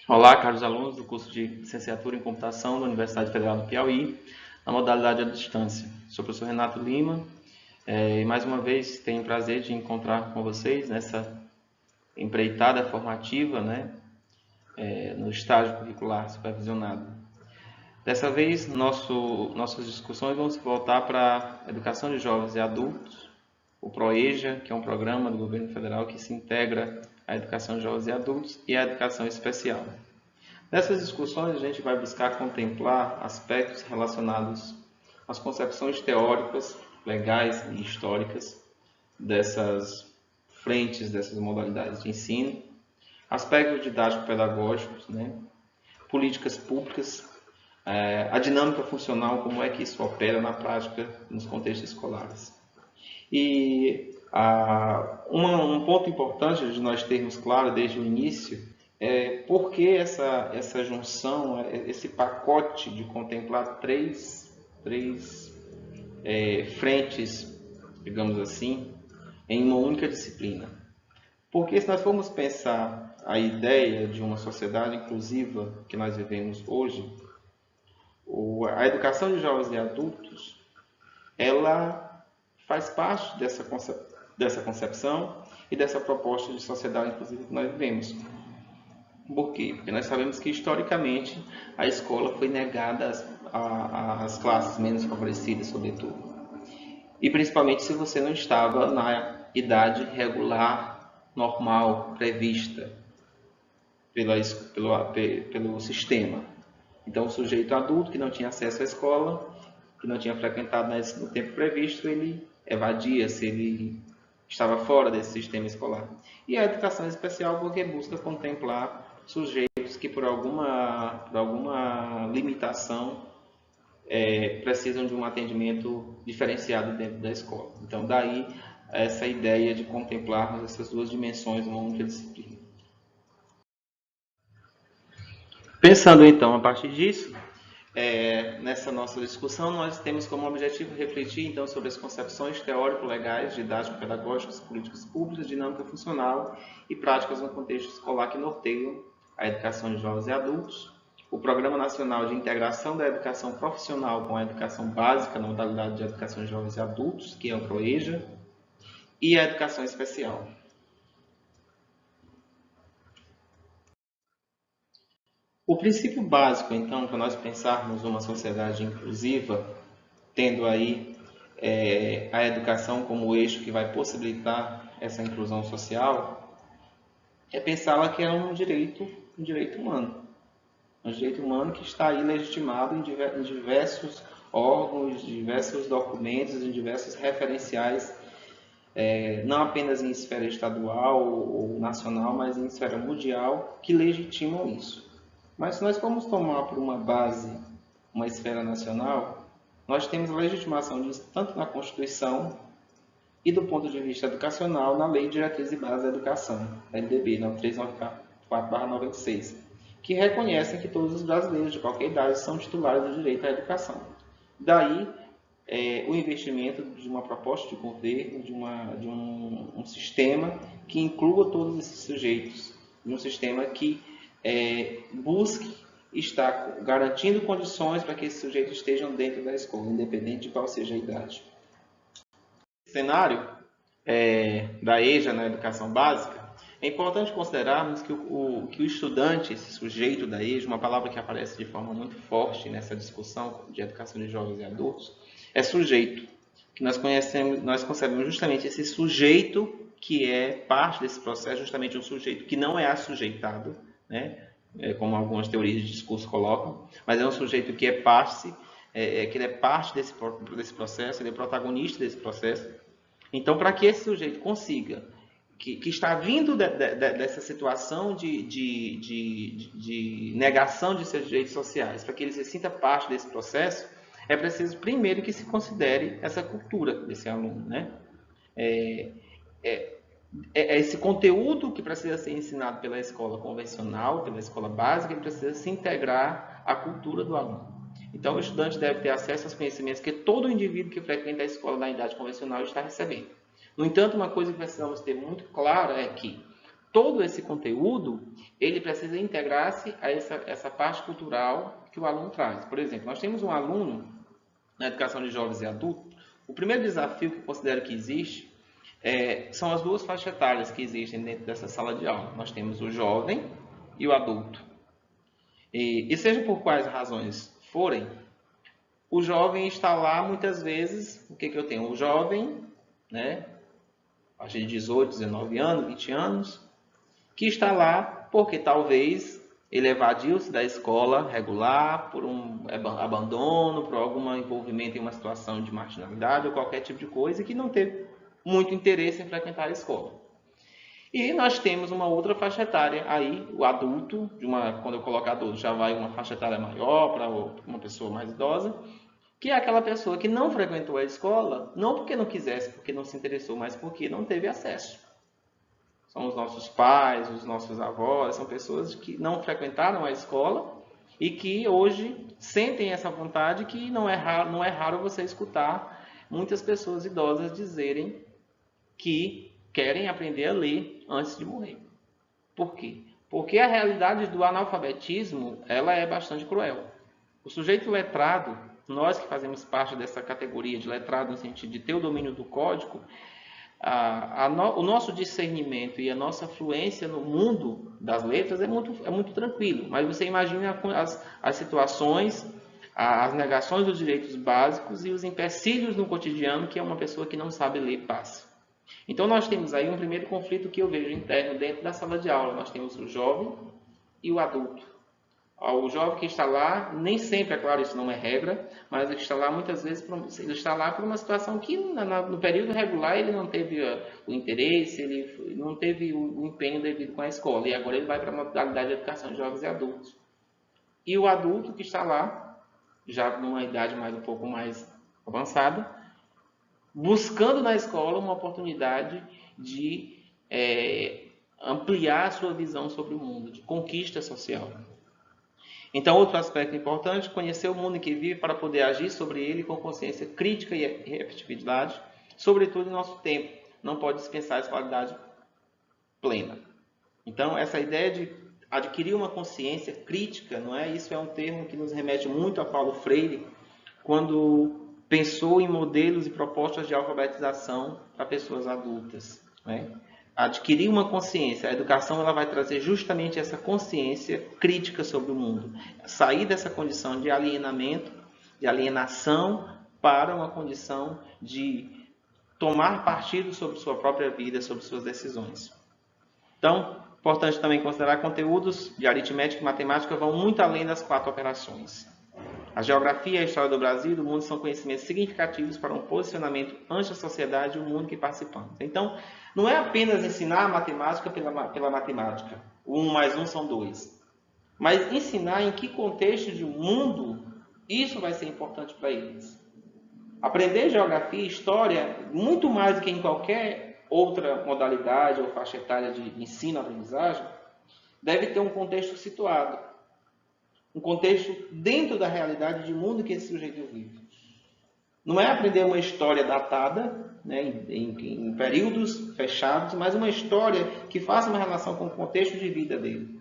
Olá, caros alunos do curso de Licenciatura em Computação da Universidade Federal do Piauí, na modalidade à distância. Sou o professor Renato Lima e mais uma vez tenho o prazer de encontrar com vocês nessa empreitada formativa, no estágio curricular supervisionado. Dessa vez, nossas discussões vão se voltar para a educação de jovens e adultos, o PROEJA, que é um programa do governo federal que se integra à educação de jovens e adultos, e à educação especial. Nessas discussões, a gente vai buscar contemplar aspectos relacionados às concepções teóricas, legais e históricas dessas frentes, dessas modalidades de ensino, aspectos didático-pedagógicos, políticas públicas, a dinâmica funcional, como é que isso opera na prática nos contextos escolares. E um ponto importante de nós termos claro desde o início é por que essa junção, esse pacote de contemplar três frentes, digamos assim, em uma única disciplina. Porque se nós formos pensar a ideia de uma sociedade inclusiva que nós vivemos hoje, a educação de jovens e adultos, ela faz parte dessa concepção e dessa proposta de sociedade inclusiva que nós vivemos. Por quê? Porque nós sabemos que, historicamente, a escola foi negada às classes menos favorecidas, sobretudo. E, principalmente, se você não estava na idade regular, normal, prevista pelo sistema. Então, o sujeito adulto que não tinha acesso à escola, que não tinha frequentado no tempo previsto, ele evadia se ele estava fora desse sistema escolar. E a educação especial porque busca contemplar sujeitos que por alguma limitação precisam de um atendimento diferenciado dentro da escola. Então, daí essa ideia de contemplarmos essas duas dimensões numa única disciplina. Pensando então a partir disso, nessa nossa discussão, nós temos como objetivo refletir então sobre as concepções teórico-legais, didático-pedagógicas, políticas públicas, dinâmica funcional e práticas no contexto escolar que norteiam a educação de jovens e adultos, o Programa Nacional de Integração da Educação Profissional com a Educação Básica na modalidade de Educação de Jovens e Adultos, que é o PROEJA, e a Educação Especial. O princípio básico, então, para nós pensarmos uma sociedade inclusiva, tendo aí a educação como eixo que vai possibilitar essa inclusão social, é pensá-la que é um direito humano. Um direito humano que está aí legitimado em diversos órgãos, diversos documentos, em diversos referenciais, não apenas em esfera estadual ou nacional, mas em esfera mundial, que legitimam isso. Mas se nós formos tomar por uma base uma esfera nacional, nós temos a legitimação disso tanto na Constituição e do ponto de vista educacional na Lei de Diretrizes e Bases da Educação, LDB 9394/96, que reconhecem que todos os brasileiros de qualquer idade são titulares do direito à educação. Daí o investimento de uma proposta de governo, de um sistema que inclua todos esses sujeitos, de um sistema que busque estar garantindo condições para que esses sujeitos estejam dentro da escola, independente de qual seja a idade. No cenário da EJA na educação básica, é importante considerarmos que o estudante, esse sujeito da EJA, uma palavra que aparece de forma muito forte nessa discussão de educação de jovens e adultos, é sujeito, que nós concebemos justamente esse sujeito que é parte desse processo, justamente um sujeito que não é assujeitado, como algumas teorias de discurso colocam, mas é um sujeito que é parte, que ele é parte desse processo, ele é protagonista desse processo. Então, para que esse sujeito consiga, que está vindo dessa situação de negação de seus direitos sociais, para que ele se sinta parte desse processo, é preciso primeiro que se considere essa cultura desse aluno, esse conteúdo que precisa ser ensinado pela escola convencional, pela escola básica, ele precisa se integrar à cultura do aluno. Então, o estudante deve ter acesso aos conhecimentos que todo indivíduo que frequenta a escola na idade convencional está recebendo. No entanto, uma coisa que precisamos ter muito clara é que todo esse conteúdo, ele precisa integrar-se a essa parte cultural que o aluno traz. Por exemplo, nós temos um aluno na educação de jovens e adultos. O primeiro desafio que eu considero que existe são as duas faixas etárias que existem dentro dessa sala de aula. Nós temos o jovem e o adulto. E seja por quais razões forem, o jovem está lá muitas vezes. O que eu tenho? O jovem, né, a partir de 18, 19 anos, 20 anos, que está lá porque talvez ele evadiu-se da escola regular por um abandono, por algum envolvimento em uma situação de marginalidade ou qualquer tipo de coisa, e que não teve muito interesse em frequentar a escola. E nós temos uma outra faixa etária aí, o adulto, quando eu coloco adulto, já vai uma faixa etária maior para uma pessoa mais idosa, que é aquela pessoa que não frequentou a escola, não porque não quisesse, porque não se interessou, mas porque não teve acesso. São os nossos pais, os nossos avós, são pessoas que não frequentaram a escola e que hoje sentem essa vontade, que não é raro você escutar muitas pessoas idosas dizerem que querem aprender a ler antes de morrer. Por quê? Porque a realidade do analfabetismo, ela é bastante cruel. O sujeito letrado, nós que fazemos parte dessa categoria de letrado no sentido de ter o domínio do código, o nosso discernimento e a nossa fluência no mundo das letras é muito tranquilo. Mas você imagina as situações, as negações dos direitos básicos e os empecilhos no cotidiano que uma pessoa que não sabe ler passa. Então nós temos aí um primeiro conflito que eu vejo interno dentro da sala de aula. Nós temos o jovem e o adulto. O jovem que está lá, nem sempre, é claro, isso não é regra, mas ele está lá muitas vezes, ele está lá por uma situação que no período regular ele não teve o interesse, ele não teve o empenho devido com a escola, e agora ele vai para a modalidade de educação de jovens e adultos. E o adulto que está lá, já numa idade um pouco mais avançada, buscando na escola uma oportunidade de ampliar a sua visão sobre o mundo, de conquista social. Então, outro aspecto importante, conhecer o mundo em que vive para poder agir sobre ele com consciência crítica e efetividade, sobretudo em nosso tempo. Não pode dispensar a escolaridade plena. Então, essa ideia de adquirir uma consciência crítica, não é? Isso é um termo que nos remete muito a Paulo Freire, quando pensou em modelos e propostas de alfabetização para pessoas adultas, não é? Adquirir uma consciência. A educação ela vai trazer justamente essa consciência crítica sobre o mundo. Sair dessa condição de alienamento, de alienação, para uma condição de tomar partido sobre sua própria vida, sobre suas decisões. Então, importante também considerar conteúdos de aritmética e matemática vão muito além das 4 operações. A geografia e a história do Brasil e do mundo são conhecimentos significativos para um posicionamento ante a sociedade e o mundo que participamos. Então, não é apenas ensinar a matemática pela matemática. O 1 mais 1 são 2. Mas ensinar em que contexto de mundo isso vai ser importante para eles. Aprender geografia e história, muito mais do que em qualquer outra modalidade ou faixa etária de ensino-aprendizagem, deve ter um contexto situado. Um contexto dentro da realidade de mundo que esse sujeito vive. Não é aprender uma história datada, né, em períodos fechados, mas uma história que faça uma relação com o contexto de vida dele.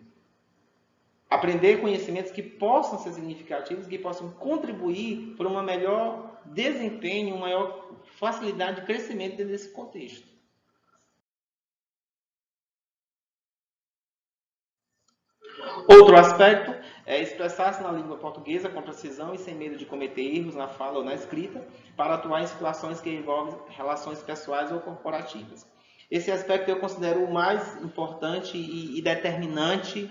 Aprender conhecimentos que possam ser significativos, que possam contribuir para um melhor desempenho, uma maior facilidade de crescimento dentro desse contexto. Outro aspecto é expressar-se na língua portuguesa com precisão e sem medo de cometer erros na fala ou na escrita, para atuar em situações que envolvem relações pessoais ou corporativas. Esse aspecto eu considero o mais importante e determinante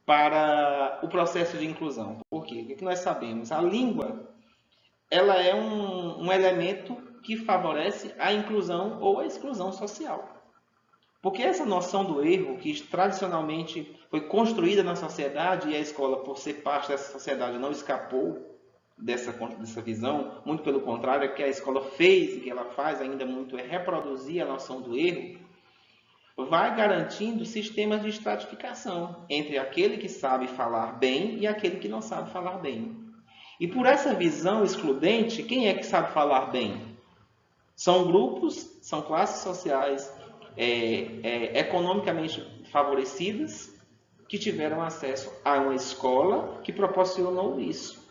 para o processo de inclusão. Por quê? O que nós sabemos? A língua ela é um elemento que favorece a inclusão ou a exclusão social. Porque essa noção do erro, que tradicionalmente foi construída na sociedade, e a escola, por ser parte dessa sociedade, não escapou dessa visão, muito pelo contrário, é que a escola fez e que ela faz ainda muito é reproduzir a noção do erro, vai garantindo sistemas de estratificação entre aquele que sabe falar bem e aquele que não sabe falar bem. E por essa visão excludente, quem é que sabe falar bem? São grupos, são classes sociais economicamente favorecidas que tiveram acesso a uma escola que proporcionou isso.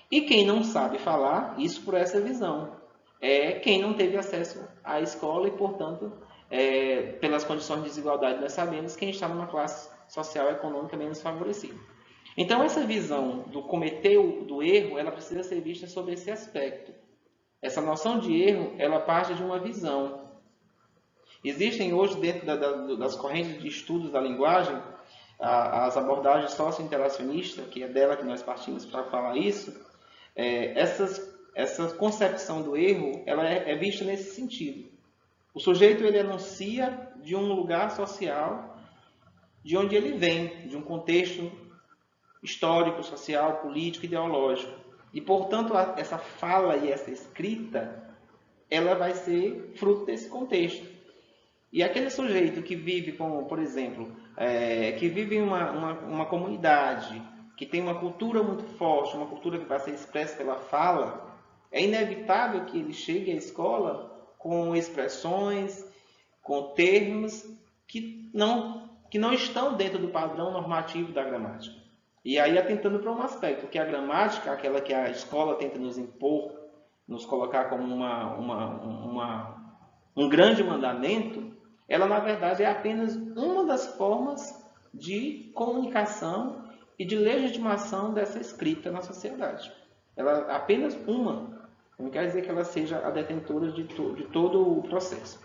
E quem não sabe falar, isso por essa visão, é quem não teve acesso à escola e, portanto, pelas condições de desigualdade, nós sabemos quem está numa classe social e econômica menos favorecida. Então, essa visão do cometer do erro, ela precisa ser vista sob esse aspecto. Essa noção de erro, ela parte de uma visão. Existem hoje, dentro das correntes de estudos da linguagem, as abordagens socio-interacionistas, que é dela que nós partimos para falar isso, essa concepção do erro, ela é vista nesse sentido. O sujeito, ele anuncia de um lugar social de onde ele vem, de um contexto histórico, social, político, ideológico. E, portanto, essa fala e essa escrita, ela vai ser fruto desse contexto. E aquele sujeito que vive, como, por exemplo, que vive em uma comunidade, que tem uma cultura muito forte, uma cultura que vai ser expressa pela fala, é inevitável que ele chegue à escola com expressões, com termos que não estão dentro do padrão normativo da gramática. E aí atentando para um aspecto, que a gramática, aquela que a escola tenta nos impor, nos colocar como um grande mandamento, ela na verdade é apenas uma das formas de comunicação e de legitimação dessa escrita na sociedade. Ela é apenas uma. Não quer dizer que ela seja a detentora de todo o processo.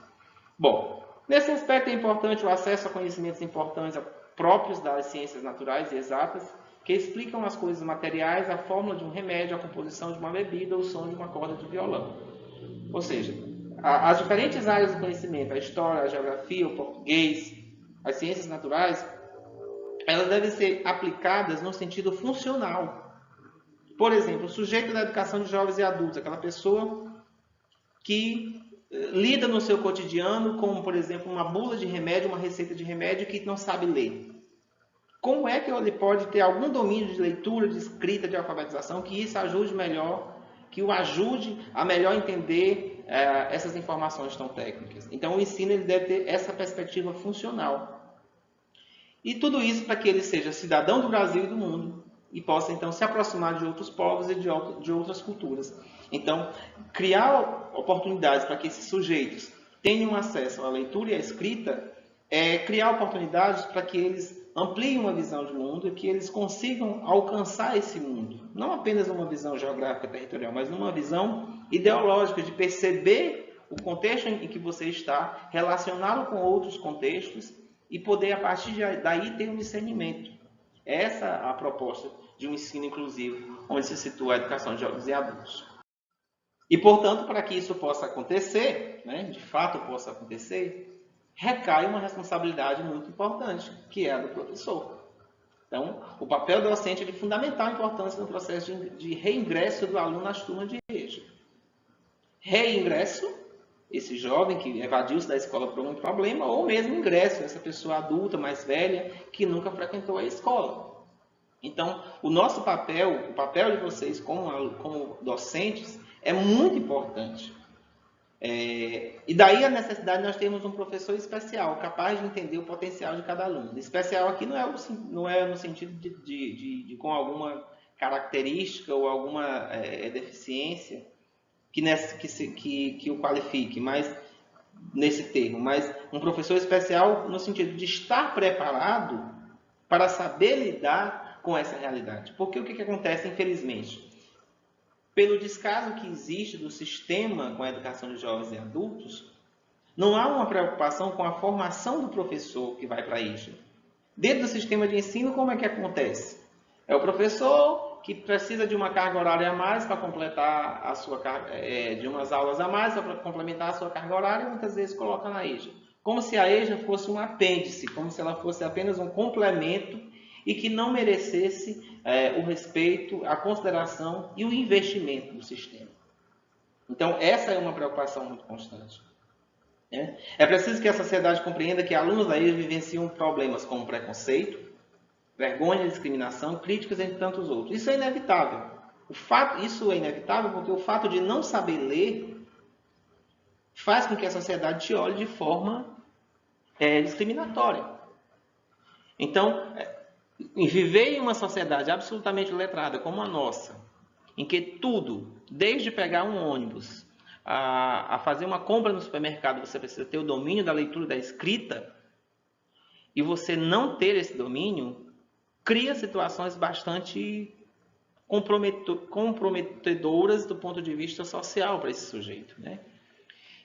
Bom, nesse aspecto é importante o acesso a conhecimentos importantes próprios das ciências naturais e exatas, que explicam as coisas materiais, a fórmula de um remédio, a composição de uma bebida, o som de uma corda de violão. Ou seja, as diferentes áreas do conhecimento, a história, a geografia, o português, as ciências naturais, elas devem ser aplicadas no sentido funcional. Por exemplo, o sujeito da educação de jovens e adultos, aquela pessoa que lida no seu cotidiano com, por exemplo, uma bula de remédio, uma receita de remédio que não sabe ler. Como é que ele pode ter algum domínio de leitura, de escrita, de alfabetização, que isso ajude melhor, que o ajude a melhor entender essas informações tão técnicas? Então, o ensino ele deve ter essa perspectiva funcional. E tudo isso para que ele seja cidadão do Brasil e do mundo e possa, então, se aproximar de outros povos e de outras culturas. Então, criar oportunidades para que esses sujeitos tenham acesso à leitura e à escrita é criar oportunidades para que eles ampliem uma visão de mundo e que eles consigam alcançar esse mundo. Não apenas uma visão geográfica territorial, mas uma visão ideológica de perceber o contexto em que você está, relacioná-lo com outros contextos e poder, a partir daí, ter um discernimento. Essa é a proposta de um ensino inclusivo, onde se situa a educação de jovens e adultos. E, portanto, para que isso possa acontecer, de fato possa acontecer, recai uma responsabilidade muito importante, que é a do professor. Então, o papel docente é de fundamental importância no processo de reingresso do aluno nas turmas de EJA. Reingresso, esse jovem que evadiu-se da escola por um problema, ou mesmo ingresso, essa pessoa adulta, mais velha, que nunca frequentou a escola. Então, o nosso papel, o papel de vocês como docentes, é muito importante. E daí a necessidade de nós termos um professor especial, capaz de entender o potencial de cada aluno. Especial aqui não é no sentido de com alguma característica ou alguma deficiência que o qualifique, mas nesse termo. Mas um professor especial no sentido de estar preparado para saber lidar com essa realidade. Porque o que acontece, infelizmente? Pelo descaso que existe do sistema com a educação de jovens e adultos, não há uma preocupação com a formação do professor que vai para isso. Dentro do sistema de ensino, como é que acontece? É o professor que precisa de uma carga horária a mais para completar a sua carga, de umas aulas a mais para complementar a sua carga horária, e muitas vezes coloca na EJA. Como se a EJA fosse um apêndice, como se ela fosse apenas um complemento e que não merecesse o respeito, a consideração e o investimento do sistema. Então, essa é uma preocupação muito constante. É preciso que a sociedade compreenda que alunos da EJA vivenciam problemas como preconceito, vergonha, discriminação, críticas, entre tantos outros. Isso é inevitável. Isso é inevitável porque o fato de não saber ler faz com que a sociedade te olhe de forma discriminatória. Então, viver em uma sociedade absolutamente letrada como a nossa, em que tudo, desde pegar um ônibus a fazer uma compra no supermercado, você precisa ter o domínio da leitura e da escrita, e você não ter esse domínio, cria situações bastante comprometedoras do ponto de vista social para esse sujeito, né?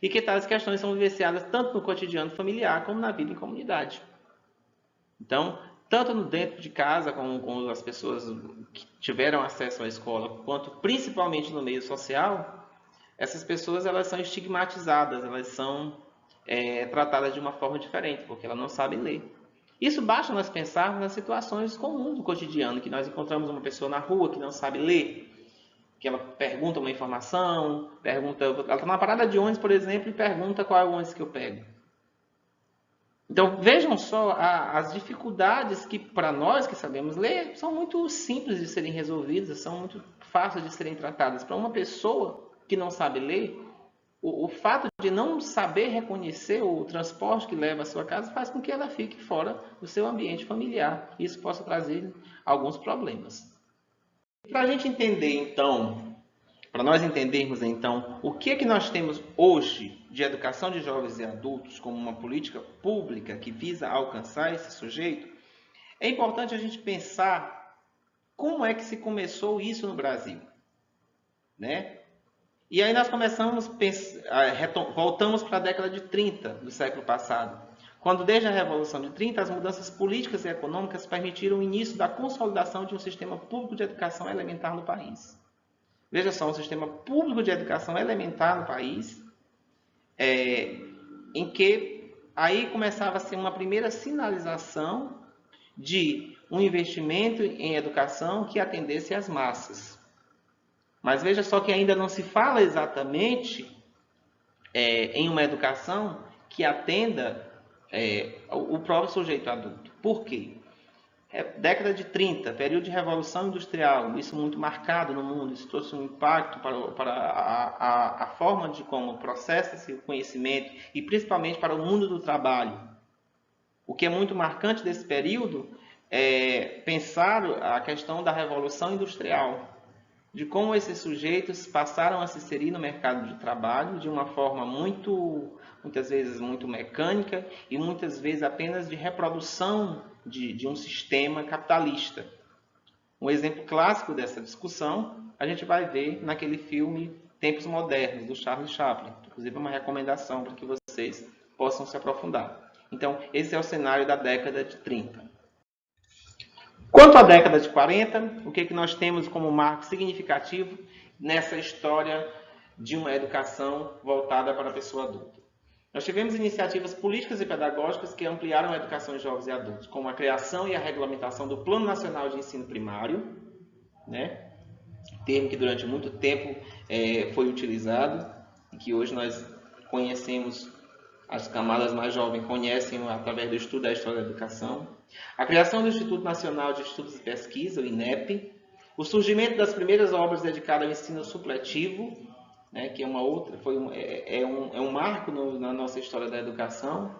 E que tais questões são vivenciadas tanto no cotidiano familiar como na vida em comunidade. Então, tanto dentro de casa, com as pessoas que tiveram acesso à escola, quanto principalmente no meio social, essas pessoas elas são estigmatizadas, elas são tratadas de uma forma diferente, porque elas não sabem ler. Isso basta nós pensarmos nas situações comuns do cotidiano, que nós encontramos uma pessoa na rua que não sabe ler, que ela pergunta uma informação, ela está na parada de ônibus, por exemplo, e pergunta qual é o ônibus que eu pego. Então, vejam só as dificuldades que, para nós que sabemos ler, são muito simples de serem resolvidas, são muito fáceis de serem tratadas. Para uma pessoa que não sabe ler, o fato de não saber reconhecer o transporte que leva à sua casa faz com que ela fique fora do seu ambiente familiar. Isso possa trazer alguns problemas. Para a gente entender, então, para nós entendermos, então, o que é que nós temos hoje de educação de jovens e adultos como uma política pública que visa alcançar esse sujeito, é importante a gente pensar como é que se começou isso no Brasil, né? E aí nós voltamos para a década de 30 do século passado, quando desde a Revolução de 30 as mudanças políticas e econômicas permitiram o início da consolidação de um sistema público de educação elementar no país. Veja só, um sistema público de educação elementar no país, em que aí começava a ser uma primeira sinalização de um investimento em educação que atendesse às massas. Mas veja só que ainda não se fala exatamente em uma educação que atenda o próprio sujeito adulto. Por quê? Década de 30, período de Revolução Industrial, isso muito marcado no mundo, isso trouxe um impacto para a forma de como processa-se o conhecimento e principalmente para o mundo do trabalho. O que é muito marcante desse período é pensar a questão da Revolução Industrial, de como esses sujeitos passaram a se inserir no mercado de trabalho de uma forma muitas vezes muito mecânica e muitas vezes apenas de reprodução de um sistema capitalista. Um exemplo clássico dessa discussão a gente vai ver naquele filme Tempos Modernos, do Charles Chaplin. Inclusive é uma recomendação para que vocês possam se aprofundar. Então, esse é o cenário da década de 30. Quanto à década de 40, o que nós temos como marco significativo nessa história de uma educação voltada para a pessoa adulta? Nós tivemos iniciativas políticas e pedagógicas que ampliaram a educação de jovens e adultos, como a criação e a regulamentação do Plano Nacional de Ensino Primário, né? Termo que durante muito tempo foi utilizado e que hoje nós conhecemos, as camadas mais jovens conhecem através do estudo da história da educação. A criação do Instituto Nacional de Estudos e Pesquisa, o INEP, o surgimento das primeiras obras dedicadas ao ensino supletivo, né, que é uma outra, um marco na nossa história da educação,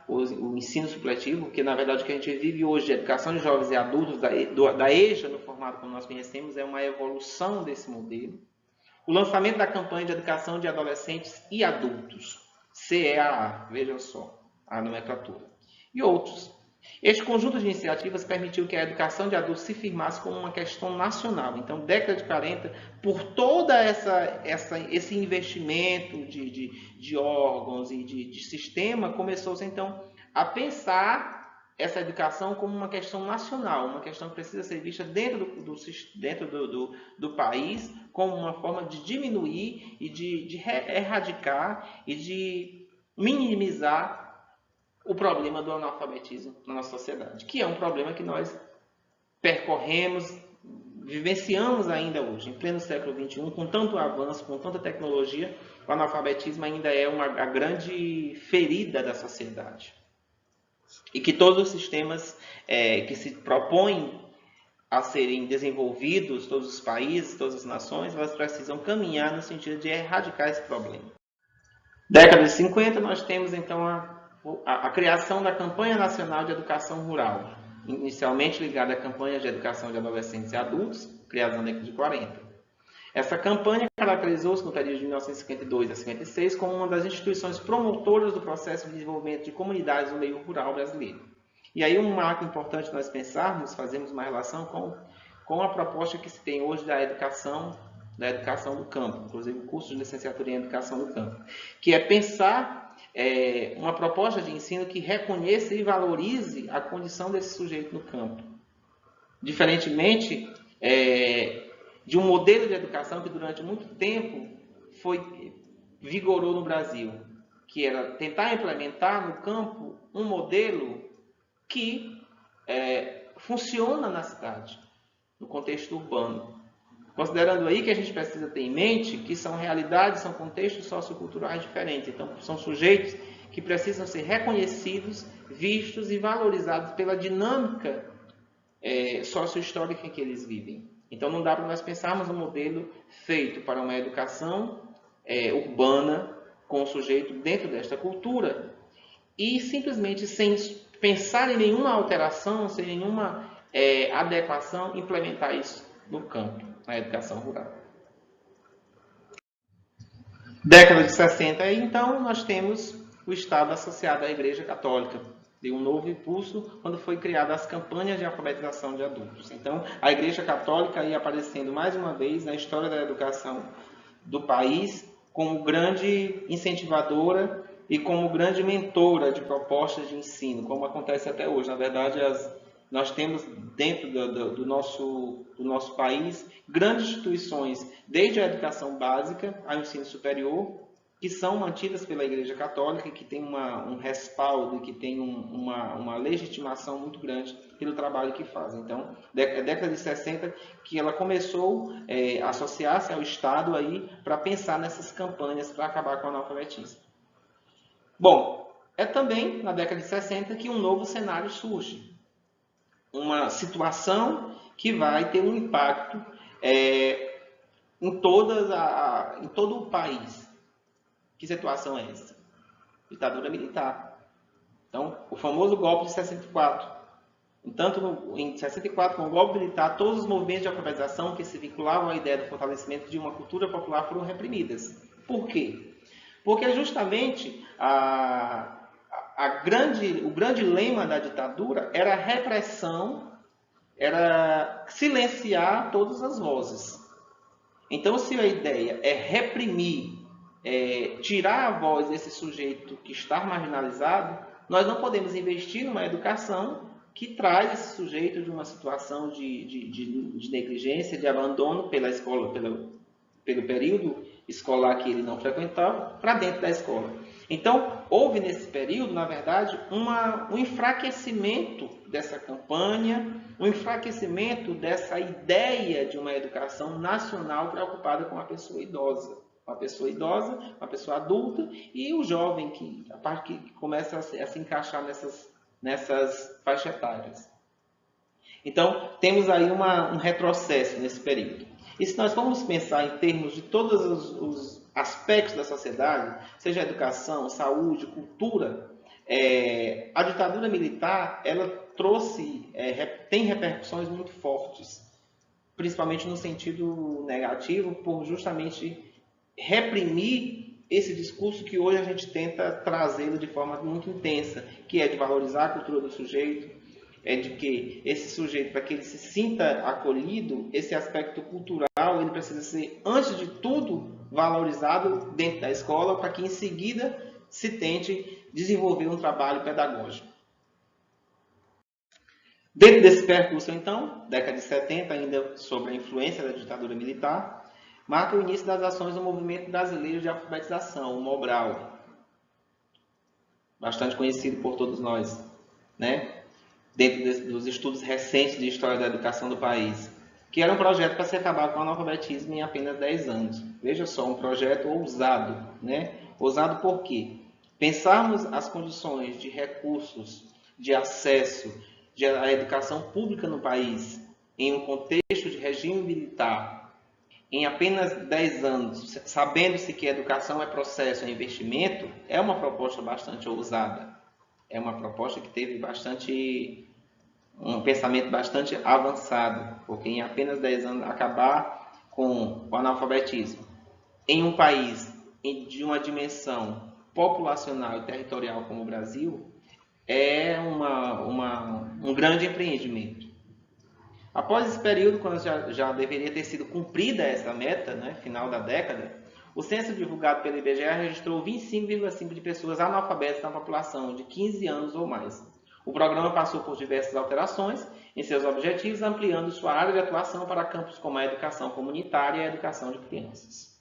o ensino supletivo, que na verdade o que a gente vive hoje de educação de jovens e adultos, da EJA, no formato como nós conhecemos, é uma evolução desse modelo. O lançamento da campanha de educação de adolescentes e adultos, CEAA, vejam só a nomenclatura, e outros. Este conjunto de iniciativas permitiu que a educação de adultos se firmasse como uma questão nacional. Então, década de 40, por todo esse investimento de órgãos e de sistema, começou-se então a pensar essa educação como uma questão nacional, uma questão que precisa ser vista dentro do país como uma forma de diminuir e de erradicar e de minimizar o problema do analfabetismo na nossa sociedade, que é um problema que nós percorremos, vivenciamos ainda hoje, em pleno século XXI, com tanto avanço, com tanta tecnologia, o analfabetismo ainda é a grande ferida da sociedade. E que todos os sistemas que se propõem a serem desenvolvidos, todos os países, todas as nações, elas precisam caminhar no sentido de erradicar esse problema. Década de 50, nós temos então a criação da Campanha Nacional de Educação Rural. inicialmente ligada à campanha de educação de adolescentes e adultos, criada na década de 40. Essa campanha caracterizou-se no período de 1952 a 56 como uma das instituições promotoras do processo de desenvolvimento de comunidades no meio rural brasileiro. E aí um marco importante nós pensarmos, fazemos uma relação com a proposta que se tem hoje da educação do campo, inclusive o curso de licenciatura em educação do campo, que é pensar uma proposta de ensino que reconheça e valorize a condição desse sujeito no campo. Diferentemente de um modelo de educação que durante muito tempo vigorou no Brasil, que era tentar implementar no campo um modelo que funciona na cidade, no contexto urbano. Considerando aí que a gente precisa ter em mente que são realidades, são contextos socioculturais diferentes. Então, são sujeitos que precisam ser reconhecidos, vistos e valorizados pela dinâmica sociohistórica em que eles vivem. Então, não dá para nós pensarmos um modelo feito para uma educação urbana, com o sujeito dentro desta cultura, e simplesmente sem pensar em nenhuma alteração, sem nenhuma adequação, implementar isso no campo, na educação rural. Década de 60, então, nós temos o Estado associado à Igreja Católica. Deu um novo impulso quando foi criada as campanhas de alfabetização de adultos. Então, a Igreja Católica ia aparecendo mais uma vez na história da educação do país como grande incentivadora e como grande mentora de propostas de ensino, como acontece até hoje. Na verdade, nós temos dentro do nosso país grandes instituições, desde a educação básica ao ensino superior, que são mantidas pela Igreja Católica, que tem um respaldo, que tem uma legitimação muito grande pelo trabalho que fazem. Então, década de 60, que ela começou a associar-se ao Estado aí para pensar nessas campanhas para acabar com o analfabetismo. Bom, é também na década de 60 que um novo cenário surge. Uma situação que vai ter um impacto em todo o país. Que situação é essa? Ditadura militar. Então, o famoso golpe de 64. Tanto em 64, com o golpe militar, todos os movimentos de alfabetização que se vinculavam à ideia do fortalecimento de uma cultura popular foram reprimidas. Por quê? Porque justamente o grande lema da ditadura era a repressão, era silenciar todas as vozes. Então, se a ideia é reprimir, tirar a voz desse sujeito que está marginalizado, nós não podemos investir numa educação que traz esse sujeito de uma situação de negligência, de abandono pela escola, pelo período escolar que ele não frequentava, para dentro da escola. Então, houve nesse período, na verdade, um enfraquecimento dessa campanha, um enfraquecimento dessa ideia de uma educação nacional preocupada com a pessoa idosa. Uma pessoa adulta e o jovem, a parte que começa a se encaixar nessas faixas etárias. Então, temos aí um retrocesso nesse período. E se nós formos pensar em termos de todos os aspectos da sociedade, seja educação, saúde, cultura, a ditadura militar ela tem repercussões muito fortes, principalmente no sentido negativo, por justamente reprimir esse discurso que hoje a gente tenta trazê-lo de forma muito intensa, que é de valorizar a cultura do sujeito, de que esse sujeito, para que ele se sinta acolhido, esse aspecto cultural, ele precisa ser, antes de tudo, valorizado dentro da escola, para que em seguida se tente desenvolver um trabalho pedagógico. Dentro desse percurso, então, década de 70, ainda sobre a influência da ditadura militar, marca o início das ações do Movimento Brasileiro de Alfabetização, o MOBRAL, bastante conhecido por todos nós, né? Dentro dos estudos recentes de história da educação do país, que era um projeto para se acabar com o analfabetismo em apenas 10 anos. Veja só, um projeto ousado, né? Ousado por quê? Pensarmos as condições de recursos, de acesso à educação pública no país, em um contexto de regime militar, em apenas 10 anos, sabendo-se que a educação é processo, é investimento, é uma proposta bastante ousada. É uma proposta que teve bastante um pensamento bastante avançado, porque em apenas 10 anos acabar com o analfabetismo em um país de uma dimensão populacional e territorial como o Brasil é um grande empreendimento. Após esse período, quando já deveria ter sido cumprida essa meta, né, final da década, o censo divulgado pelo IBGE registrou 25,5% de pessoas analfabetas na população de 15 anos ou mais. O programa passou por diversas alterações em seus objetivos, ampliando sua área de atuação para campos como a educação comunitária e a educação de crianças.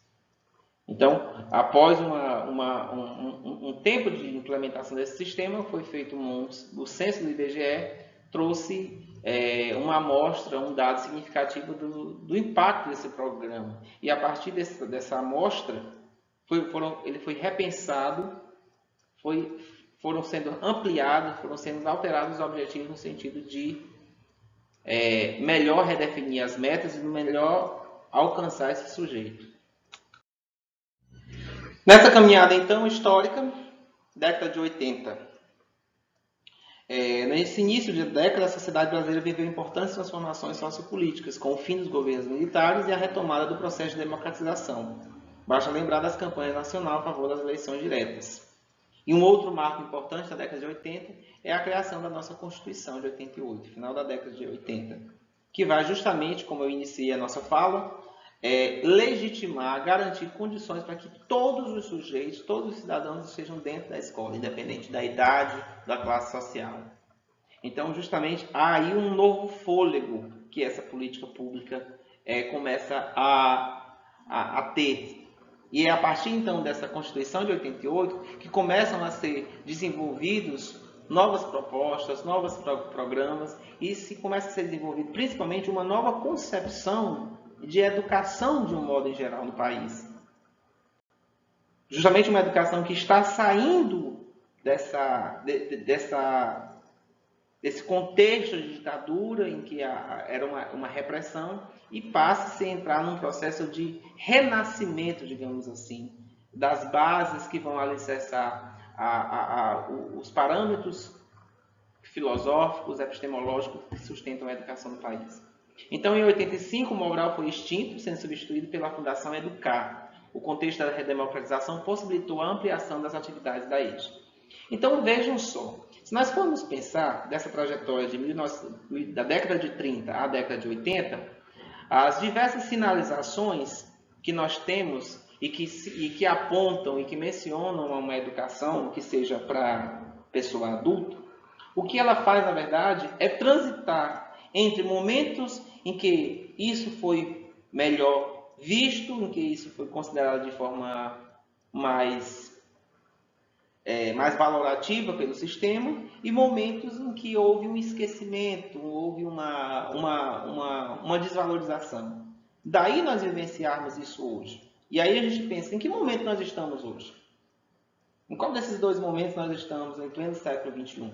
Então, após um tempo de implementação desse sistema, foi feito o censo do IBGE, trouxe uma amostra, um dado significativo do impacto desse programa. E a partir dessa amostra, ele foi repensado, foram sendo ampliados, foram sendo alterados os objetivos no sentido de melhor redefinir as metas e melhor alcançar esse sujeito. Nessa caminhada, então, histórica, década de 80. Nesse início de década, a sociedade brasileira viveu importantes transformações sociopolíticas, com o fim dos governos militares e a retomada do processo de democratização. Basta lembrar das campanhas nacionais a favor das eleições diretas. E um outro marco importante da década de 80 é a criação da nossa Constituição de 88, final da década de 80, que vai justamente, como eu iniciei a nossa fala, legitimar, garantir condições para que todos os sujeitos, todos os cidadãos estejam dentro da escola, independente da idade, da classe social. Então, justamente, há aí um novo fôlego que essa política pública começa a ter. E é a partir, então, dessa Constituição de 88 que começam a ser desenvolvidos novas propostas, novos programas, e se começa a ser desenvolvido, principalmente, uma nova concepção de educação de um modo em geral no país. Justamente uma educação que está saindo desse contexto de ditadura em que era uma repressão e passa a entrar num processo de renascimento, digamos assim, das bases que vão alicerçar os parâmetros filosóficos, epistemológicos que sustentam a educação no país. Então, em 85, o Mobral foi extinto, sendo substituído pela Fundação Educar. O contexto da redemocratização possibilitou a ampliação das atividades da EJA. Então, vejam só, se nós formos pensar dessa trajetória da década de 30 à década de 80, as diversas sinalizações que nós temos e que apontam e que mencionam uma educação que seja para pessoa adulta, o que ela faz, na verdade, é transitar entre momentos em que isso foi melhor visto, em que isso foi considerado de forma mais valorativa pelo sistema, e momentos em que houve um esquecimento, houve uma desvalorização. Daí nós vivenciarmos isso hoje. E aí a gente pensa, em que momento nós estamos hoje? Em qual desses dois momentos nós estamos em pleno século XXI?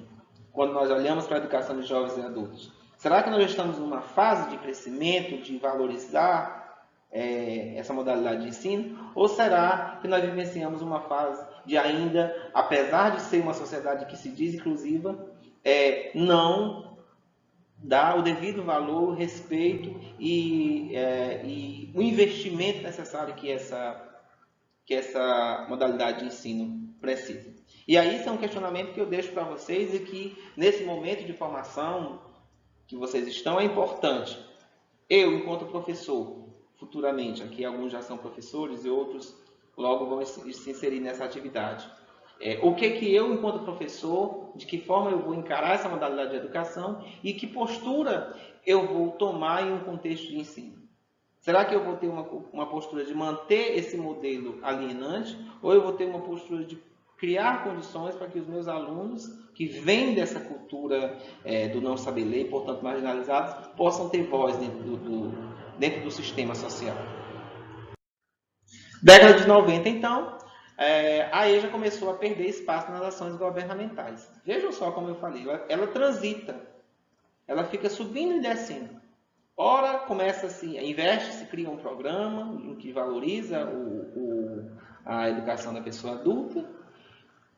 Quando nós olhamos para a educação de jovens e adultos. Será que nós estamos numa fase de crescimento, de valorizar essa modalidade de ensino? Ou será que nós vivenciamos uma fase de ainda, apesar de ser uma sociedade que se diz inclusiva, não dar o devido valor, respeito e o investimento necessário que essa modalidade de ensino precisa? E aí isso é um questionamento que eu deixo para vocês e que, nesse momento de formação que vocês estão, é importante. Eu, enquanto professor, futuramente, aqui alguns já são professores e outros logo vão se inserir nessa atividade. O que eu, enquanto professor, de que forma eu vou encarar essa modalidade de educação e que postura eu vou tomar em um contexto de ensino? Será que eu vou ter uma postura de manter esse modelo alienante ou eu vou ter uma postura de criar condições para que os meus alunos, que vêm dessa cultura do não saber ler, portanto marginalizados, possam ter voz dentro do sistema social? Década de 90, então, a EJA começou a perder espaço nas ações governamentais. Vejam só como eu falei, ela transita, ela fica subindo e descendo. Ora, começa-se, investe-se, cria um programa em que valoriza a educação da pessoa adulta.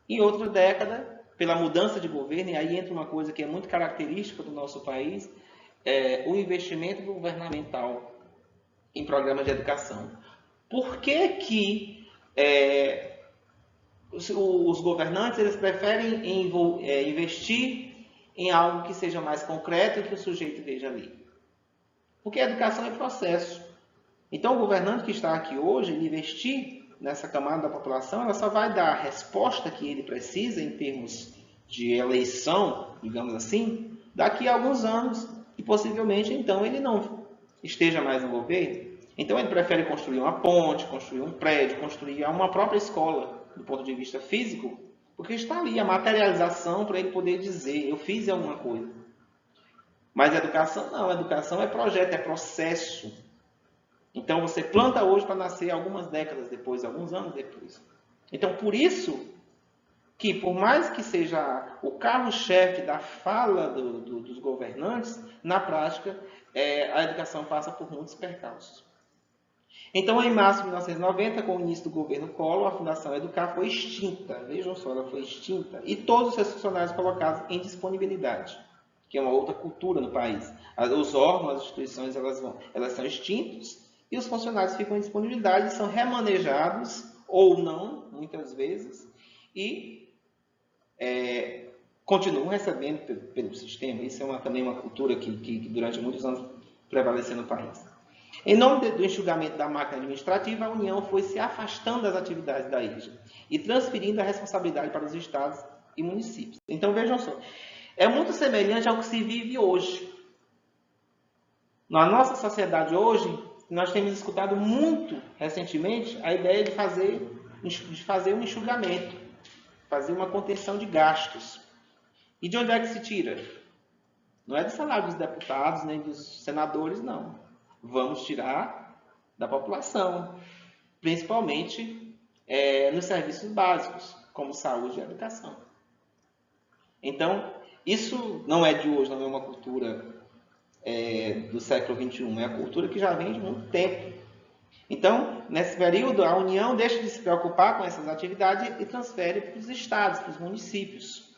Em outra década, pela mudança de governo, e aí entra uma coisa que é muito característica do nosso país, o investimento governamental em programas de educação. Por que os governantes eles preferem investir em algo que seja mais concreto e que o sujeito veja ali? Porque a educação é processo. Então, o governante que está aqui hoje, ele investir nessa camada da população, ela só vai dar a resposta que ele precisa em termos de eleição, digamos assim, daqui a alguns anos, e possivelmente, então, ele não esteja mais no governo. Então, ele prefere construir uma ponte, construir um prédio, construir uma própria escola, do ponto de vista físico, porque está ali a materialização para ele poder dizer, eu fiz alguma coisa. Mas a educação não, a educação é projeto, é processo. Então você planta hoje para nascer algumas décadas depois, alguns anos depois. Então por isso que, por mais que seja o carro-chefe da fala dos governantes, na prática a educação passa por muitos percalços. Então, em março de 1990, com o início do governo Collor, a Fundação Educar foi extinta. Vejam só, ela foi extinta. E todos os seus funcionários colocados em disponibilidade, que é uma outra cultura no país. Os órgãos, as instituições, elas são extintos e os funcionários ficam em disponibilidade, são remanejados, ou não, muitas vezes, e continuam recebendo pelo sistema. Isso é também uma cultura que durante muitos anos prevaleceu no país. Em nome do enxugamento da máquina administrativa, a União foi se afastando das atividades da EJA e transferindo a responsabilidade para os estados e municípios. Então, vejam só, é muito semelhante ao que se vive hoje. Na nossa sociedade hoje, nós temos escutado muito recentemente a ideia de fazer um enxugamento, fazer uma contenção de gastos. E de onde é que se tira? Não é do salário dos deputados, nem dos senadores, não. Vamos tirar da população, principalmente nos serviços básicos, como saúde e educação. Então, isso não é de hoje, não é uma cultura do século XXI, é a cultura que já vem de muito tempo. Então, nesse período, a União deixa de se preocupar com essas atividades e transfere para os estados, para os municípios,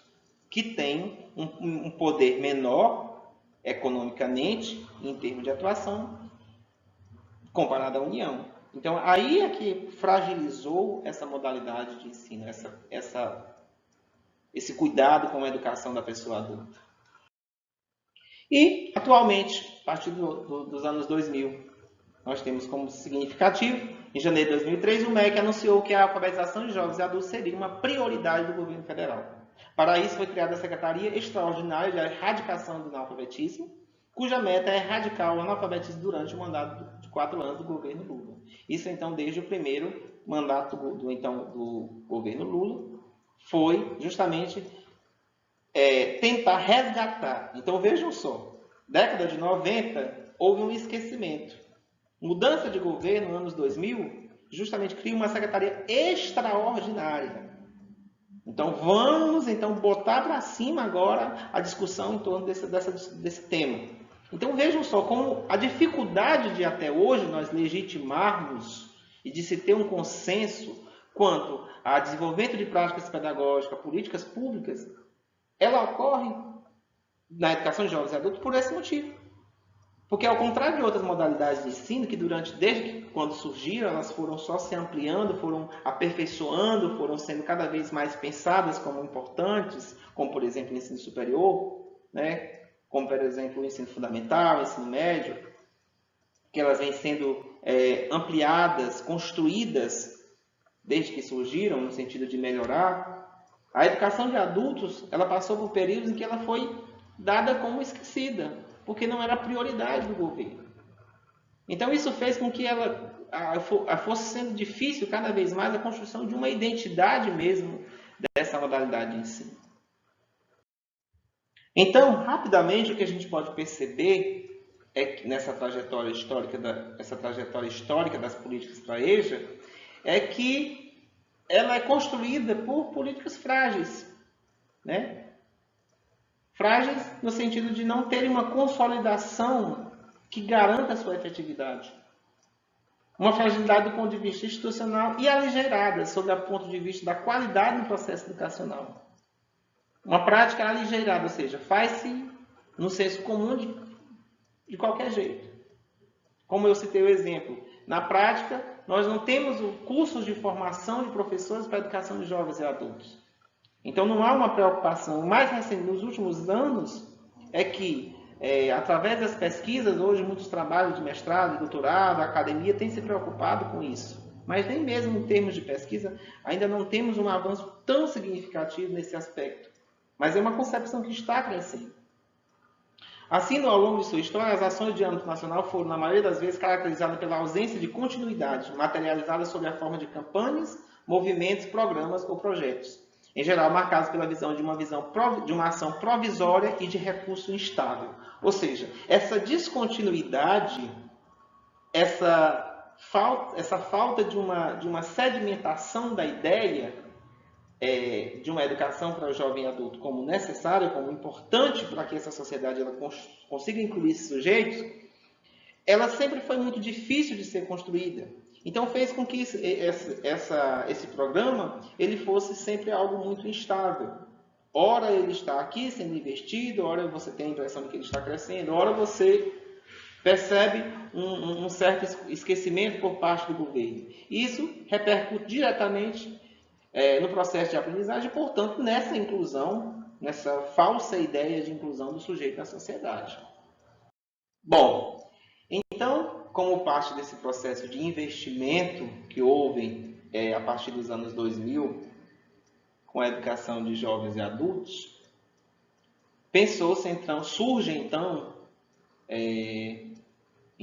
que têm um poder menor economicamente, em termos de atuação, comparado à União. Então, aí é que fragilizou essa modalidade de ensino, esse cuidado com a educação da pessoa adulta. E, atualmente, a partir dos anos 2000, nós temos como significativo, em janeiro de 2003, o MEC anunciou que a alfabetização de jovens e adultos seria uma prioridade do governo federal. Para isso, foi criada a Secretaria Extraordinária de Erradicação do Analfabetismo, cuja meta é erradicar o analfabetismo durante o mandato de 4 anos do governo Lula. Isso, então, desde o primeiro mandato do governo Lula, foi justamente tentar resgatar. Então, vejam só, década de 90, houve um esquecimento. Mudança de governo, anos 2000, justamente cria uma secretaria extraordinária. Então, vamos botar para cima agora a discussão em torno desse tema. Então, vejam só como a dificuldade de até hoje nós legitimarmos e de se ter um consenso quanto a desenvolvimento de práticas pedagógicas, políticas públicas, ela ocorre na educação de jovens e adultos por esse motivo. Porque, ao contrário de outras modalidades de ensino, que desde quando surgiram, elas foram só se ampliando, foram aperfeiçoando, foram sendo cada vez mais pensadas como importantes, como, por exemplo, o ensino superior, né? Como, por exemplo, o ensino fundamental, o ensino médio, que elas vêm sendo ampliadas, construídas, desde que surgiram, no sentido de melhorar. A educação de adultos, ela passou por períodos em que ela foi dada como esquecida, porque não era prioridade do governo. Então, isso fez com que fosse sendo difícil, cada vez mais, a construção de uma identidade mesmo dessa modalidade de ensino. Então, rapidamente, o que a gente pode perceber é que nessa trajetória histórica das políticas para a EJA, é que ela é construída por políticas frágeis, né? Frágeis no sentido de não terem uma consolidação que garanta a sua efetividade. Uma fragilidade do ponto de vista institucional e aligeirada sob o ponto de vista da qualidade do processo educacional. Uma prática aligeirada, ou seja, faz-se no senso comum de qualquer jeito. Como eu citei o exemplo, na prática, nós não temos cursos de formação de professores para a educação de jovens e adultos. Então, não há uma preocupação. O mais recente, nos últimos anos, é que, através das pesquisas, hoje, muitos trabalhos de mestrado, de doutorado, a academia têm se preocupado com isso. Mas nem mesmo em termos de pesquisa, ainda não temos um avanço tão significativo nesse aspecto. Mas é uma concepção que está crescendo. Assim, ao longo de sua história, as ações de âmbito nacional foram, na maioria das vezes, caracterizadas pela ausência de continuidade, materializada sob a forma de campanhas, movimentos, programas ou projetos. Em geral, marcados pela visão de uma ação provisória e de recurso instável. Ou seja, essa descontinuidade, essa falta de uma sedimentação da ideia de uma educação para o jovem adulto como necessária, como importante para que essa sociedade ela consiga incluir esses sujeitos, ela sempre foi muito difícil de ser construída. Então fez com que esse programa ele fosse sempre algo muito instável. Ora ele está aqui sendo investido, ora você tem a impressão de que ele está crescendo, ora você percebe um certo esquecimento por parte do governo. Isso repercute diretamente no processo de aprendizagem, portanto, nessa inclusão, nessa falsa ideia de inclusão do sujeito na sociedade. Bom, então, como parte desse processo de investimento que houve a partir dos anos 2000, com a educação de jovens e adultos, pensou-se então, surge então, em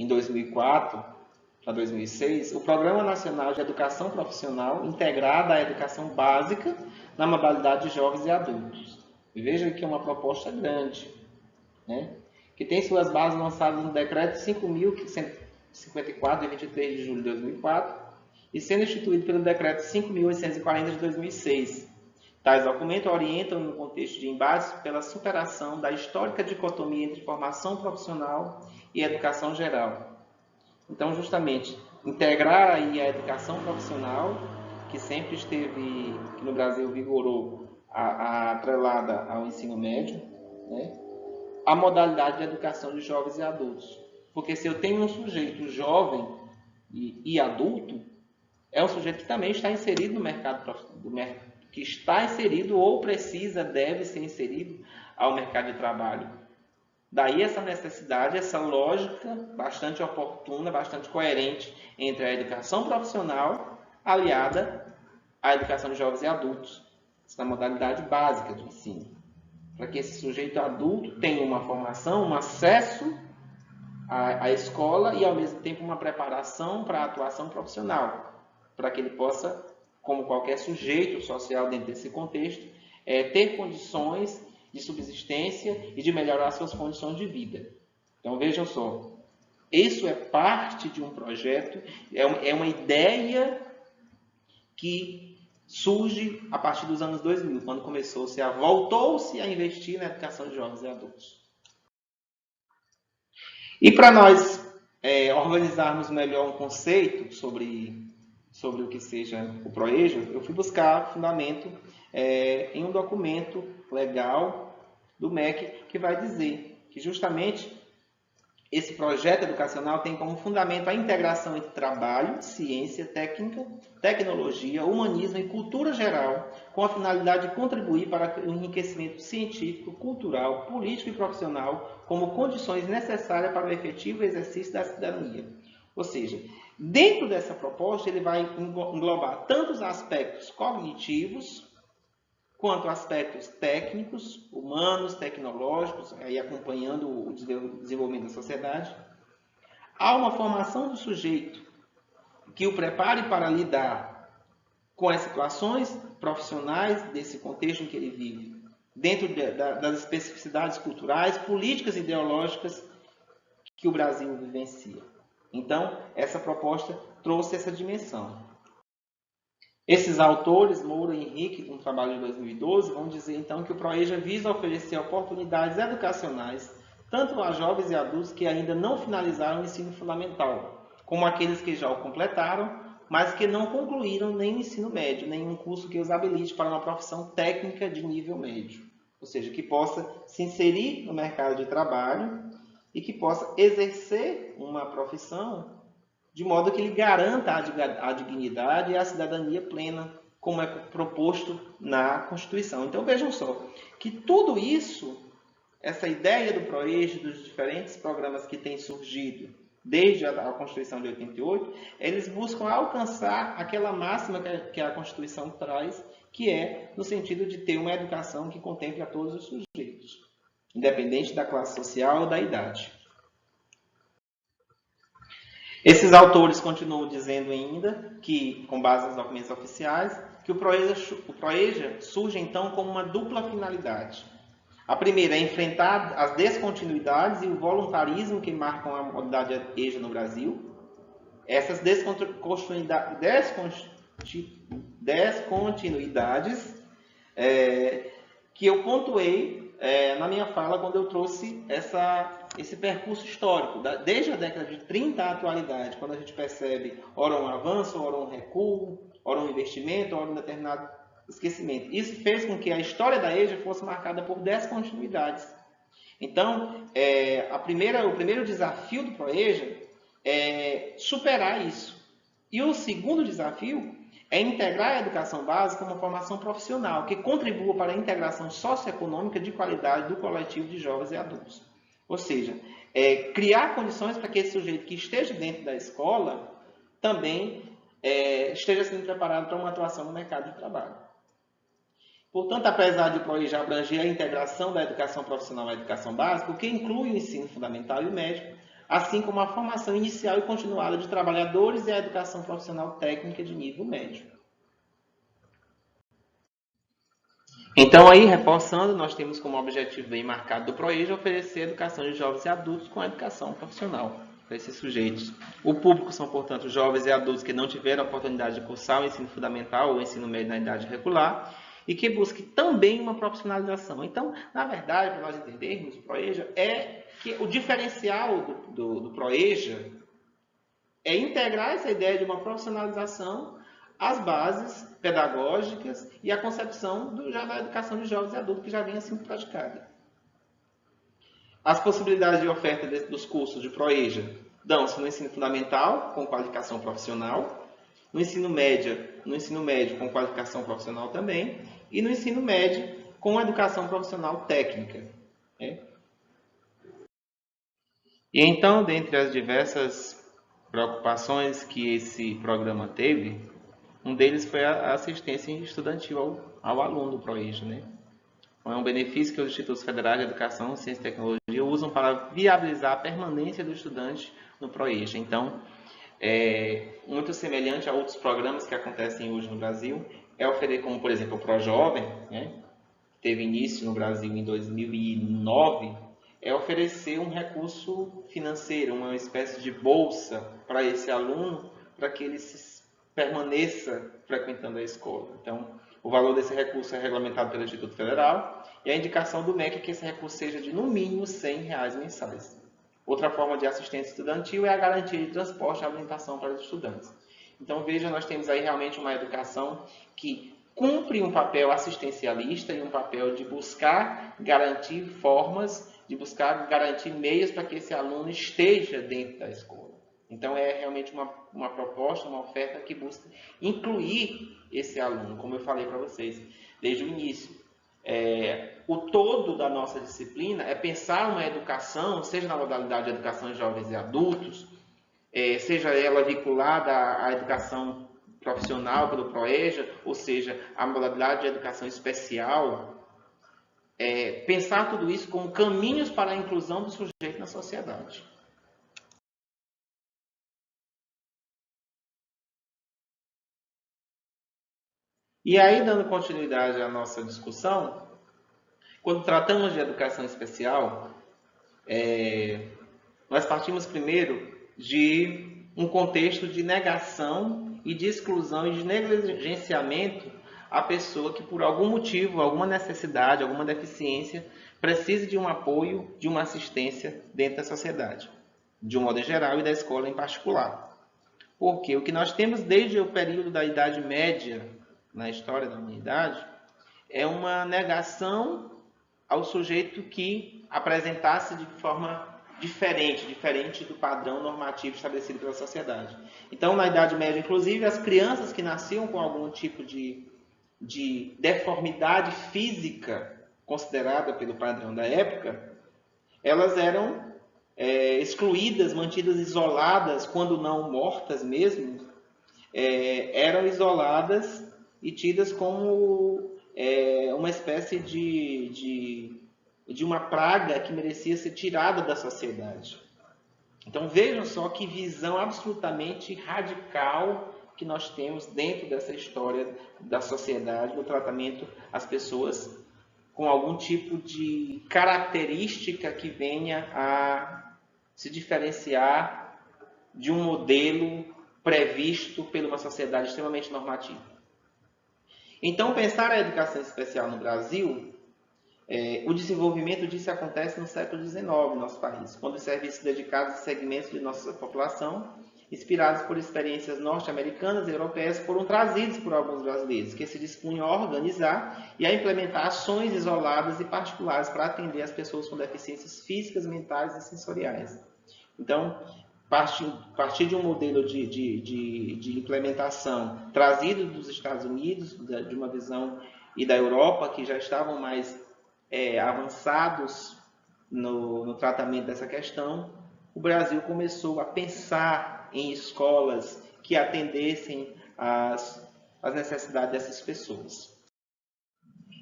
2004 a 2006, o Programa Nacional de Educação Profissional integrada à educação básica na modalidade de jovens e adultos. E veja que é uma proposta grande, né? Que tem suas bases lançadas no Decreto 5.154, de 23 de julho de 2004, e sendo instituído pelo Decreto 5.840 de 2006. Tais documentos orientam no contexto de embate pela superação da histórica dicotomia entre formação profissional e educação geral. Então, justamente, integrar aí a educação profissional, que sempre esteve, que no Brasil vigorou, atrelada ao ensino médio, né? A modalidade de educação de jovens e adultos. Porque se eu tenho um sujeito jovem e adulto, é um sujeito que também está inserido no mercado, que está inserido ou precisa, deve ser inserido ao mercado de trabalho. Daí essa necessidade, essa lógica bastante oportuna, bastante coerente entre a educação profissional aliada à educação de jovens e adultos, essa modalidade básica de ensino, para que esse sujeito adulto tenha uma formação, um acesso à escola e ao mesmo tempo uma preparação para a atuação profissional, para que ele possa, como qualquer sujeito social dentro desse contexto, ter condições de subsistência e de melhorar suas condições de vida. Então vejam só, isso é parte de um projeto, é uma ideia que surge a partir dos anos 2000, quando voltou-se a investir na educação de jovens e adultos. E para nós organizarmos melhor um conceito sobre o que seja o ProEja, eu fui buscar fundamento em um documento legal do MEC que vai dizer que justamente esse projeto educacional tem como fundamento a integração entre trabalho, ciência, técnica, tecnologia, humanismo e cultura geral, com a finalidade de contribuir para o enriquecimento científico, cultural, político e profissional como condições necessárias para o efetivo exercício da cidadania. Ou seja, dentro dessa proposta ele vai englobar tanto os aspectos cognitivos, quanto aspectos técnicos, humanos, tecnológicos, aí acompanhando o desenvolvimento da sociedade. Há uma formação do sujeito que o prepare para lidar com as situações profissionais desse contexto em que ele vive, dentro das especificidades culturais, políticas e ideológicas que o Brasil vivencia. Então, essa proposta trouxe essa dimensão. Esses autores, Moura e Henrique, com o trabalho de 2012, vão dizer então que o ProEja visa oferecer oportunidades educacionais tanto a jovens e adultos que ainda não finalizaram o ensino fundamental, como aqueles que já o completaram, mas que não concluíram nem o ensino médio, nem um curso que os habilite para uma profissão técnica de nível médio. ou seja, que possa se inserir no mercado de trabalho e que possa exercer uma profissão de modo que ele garanta a dignidade e a cidadania plena, como é proposto na Constituição. Então vejam só, que tudo isso, essa ideia do PROEJA, dos diferentes programas que têm surgido desde a Constituição de 88, eles buscam alcançar aquela máxima que a Constituição traz, que é no sentido de ter uma educação que contemple a todos os sujeitos, independente da classe social ou da idade. Esses autores continuam dizendo ainda que, com base nos documentos oficiais, que o PROEJA surge então como uma dupla finalidade. A primeira é enfrentar as descontinuidades e o voluntarismo que marcam a modalidade EJA no Brasil. Essas descontinuidades que eu pontuei na minha fala quando eu trouxe esse percurso histórico, desde a década de 30 à atualidade, quando a gente percebe ora um avanço, ora um recuo, ora um investimento, ora um determinado esquecimento. Isso fez com que a história da EJA fosse marcada por descontinuidades. Então, o primeiro desafio do PROEJA é superar isso. E o segundo desafio é integrar a educação básica como formação profissional, que contribua para a integração socioeconômica de qualidade do coletivo de jovens e adultos. Ou seja, criar condições para que esse sujeito que esteja dentro da escola também esteja sendo preparado para uma atuação no mercado de trabalho. Portanto, apesar de o PROEJA abranger a integração da educação profissional à educação básica, o que inclui o ensino fundamental e o médio, assim como a formação inicial e continuada de trabalhadores e a educação profissional técnica de nível médio. Então, aí, reforçando, nós temos como objetivo bem marcado do PROEJA oferecer educação de jovens e adultos com a educação profissional para esses sujeitos. O público são, portanto, jovens e adultos que não tiveram a oportunidade de cursar o ensino fundamental ou o ensino médio na idade regular e que busquem também uma profissionalização. Então, na verdade, para nós entendermos, o PROEJA que o diferencial do PROEJA é integrar essa ideia de uma profissionalização às bases pedagógicas e à concepção da educação de jovens e adultos que já vinha sendo praticada. As possibilidades de oferta dos cursos de PROEJA dão-se no ensino fundamental, com qualificação profissional, no ensino médio com qualificação profissional também, e no ensino médio com educação profissional técnica. E então, dentre as diversas preocupações que esse programa teve, um deles foi a assistência estudantil ao aluno do PROEJA. É um benefício que os Institutos Federais de Educação, Ciência e Tecnologia usam para viabilizar a permanência do estudante no PROEJA. Então, muito semelhante a outros programas que acontecem hoje no Brasil, oferecer, como por exemplo o ProJovem, teve início no Brasil em 2009, oferecer um recurso financeiro, uma espécie de bolsa para esse aluno, para que ele permaneça frequentando a escola. Então, o valor desse recurso é regulamentado pelo Instituto Federal e a indicação do MEC é que esse recurso seja de no mínimo R$ 100 mensais. Outra forma de assistência estudantil é a garantia de transporte e alimentação para os estudantes. Então, veja, nós temos aí realmente uma educação que cumpre um papel assistencialista e um papel de buscar garantir formas, de buscar garantir meios para que esse aluno esteja dentro da escola. Então, é realmente uma proposta, uma oferta que busca incluir esse aluno, como eu falei para vocês desde o início. O todo da nossa disciplina é pensar uma educação, seja na modalidade de educação de jovens e adultos, seja ela vinculada à educação profissional pelo PROEJA, ou seja, a modalidade de educação especial, pensar tudo isso como caminhos para a inclusão do sujeito na sociedade. E aí, dando continuidade à nossa discussão, quando tratamos de educação especial, nós partimos primeiro de um contexto de negação e de exclusão e de negligenciamento à pessoa que, por algum motivo, alguma necessidade, alguma deficiência, precise de um apoio, de uma assistência dentro da sociedade, de um modo geral e da escola em particular. Porque o que nós temos desde o período da Idade Média, na história da humanidade, é uma negação ao sujeito que apresentasse de forma diferente do padrão normativo estabelecido pela sociedade. Então, na Idade Média, inclusive, as crianças que nasciam com algum tipo de deformidade física considerada pelo padrão da época, elas eram excluídas, mantidas isoladas, quando não mortas mesmo, eram isoladas e tidas como uma espécie de uma praga que merecia ser tirada da sociedade. Então vejam só que visão absolutamente radical que nós temos dentro dessa história da sociedade, do tratamento às pessoas com algum tipo de característica que venha a se diferenciar de um modelo previsto por uma sociedade extremamente normativa. Então, pensar a educação especial no Brasil, o desenvolvimento disso acontece no século XIX, no nosso país, quando os serviços dedicados a segmentos de nossa população, inspirados por experiências norte-americanas e europeias, foram trazidos por alguns brasileiros, que se dispunham a organizar e a implementar ações isoladas e particulares para atender as pessoas com deficiências físicas, mentais e sensoriais. Então, partir de um modelo de implementação trazido dos Estados Unidos, de uma visão, e da Europa, que já estavam mais avançados no tratamento dessa questão, o Brasil começou a pensar em escolas que atendessem às necessidades dessas pessoas.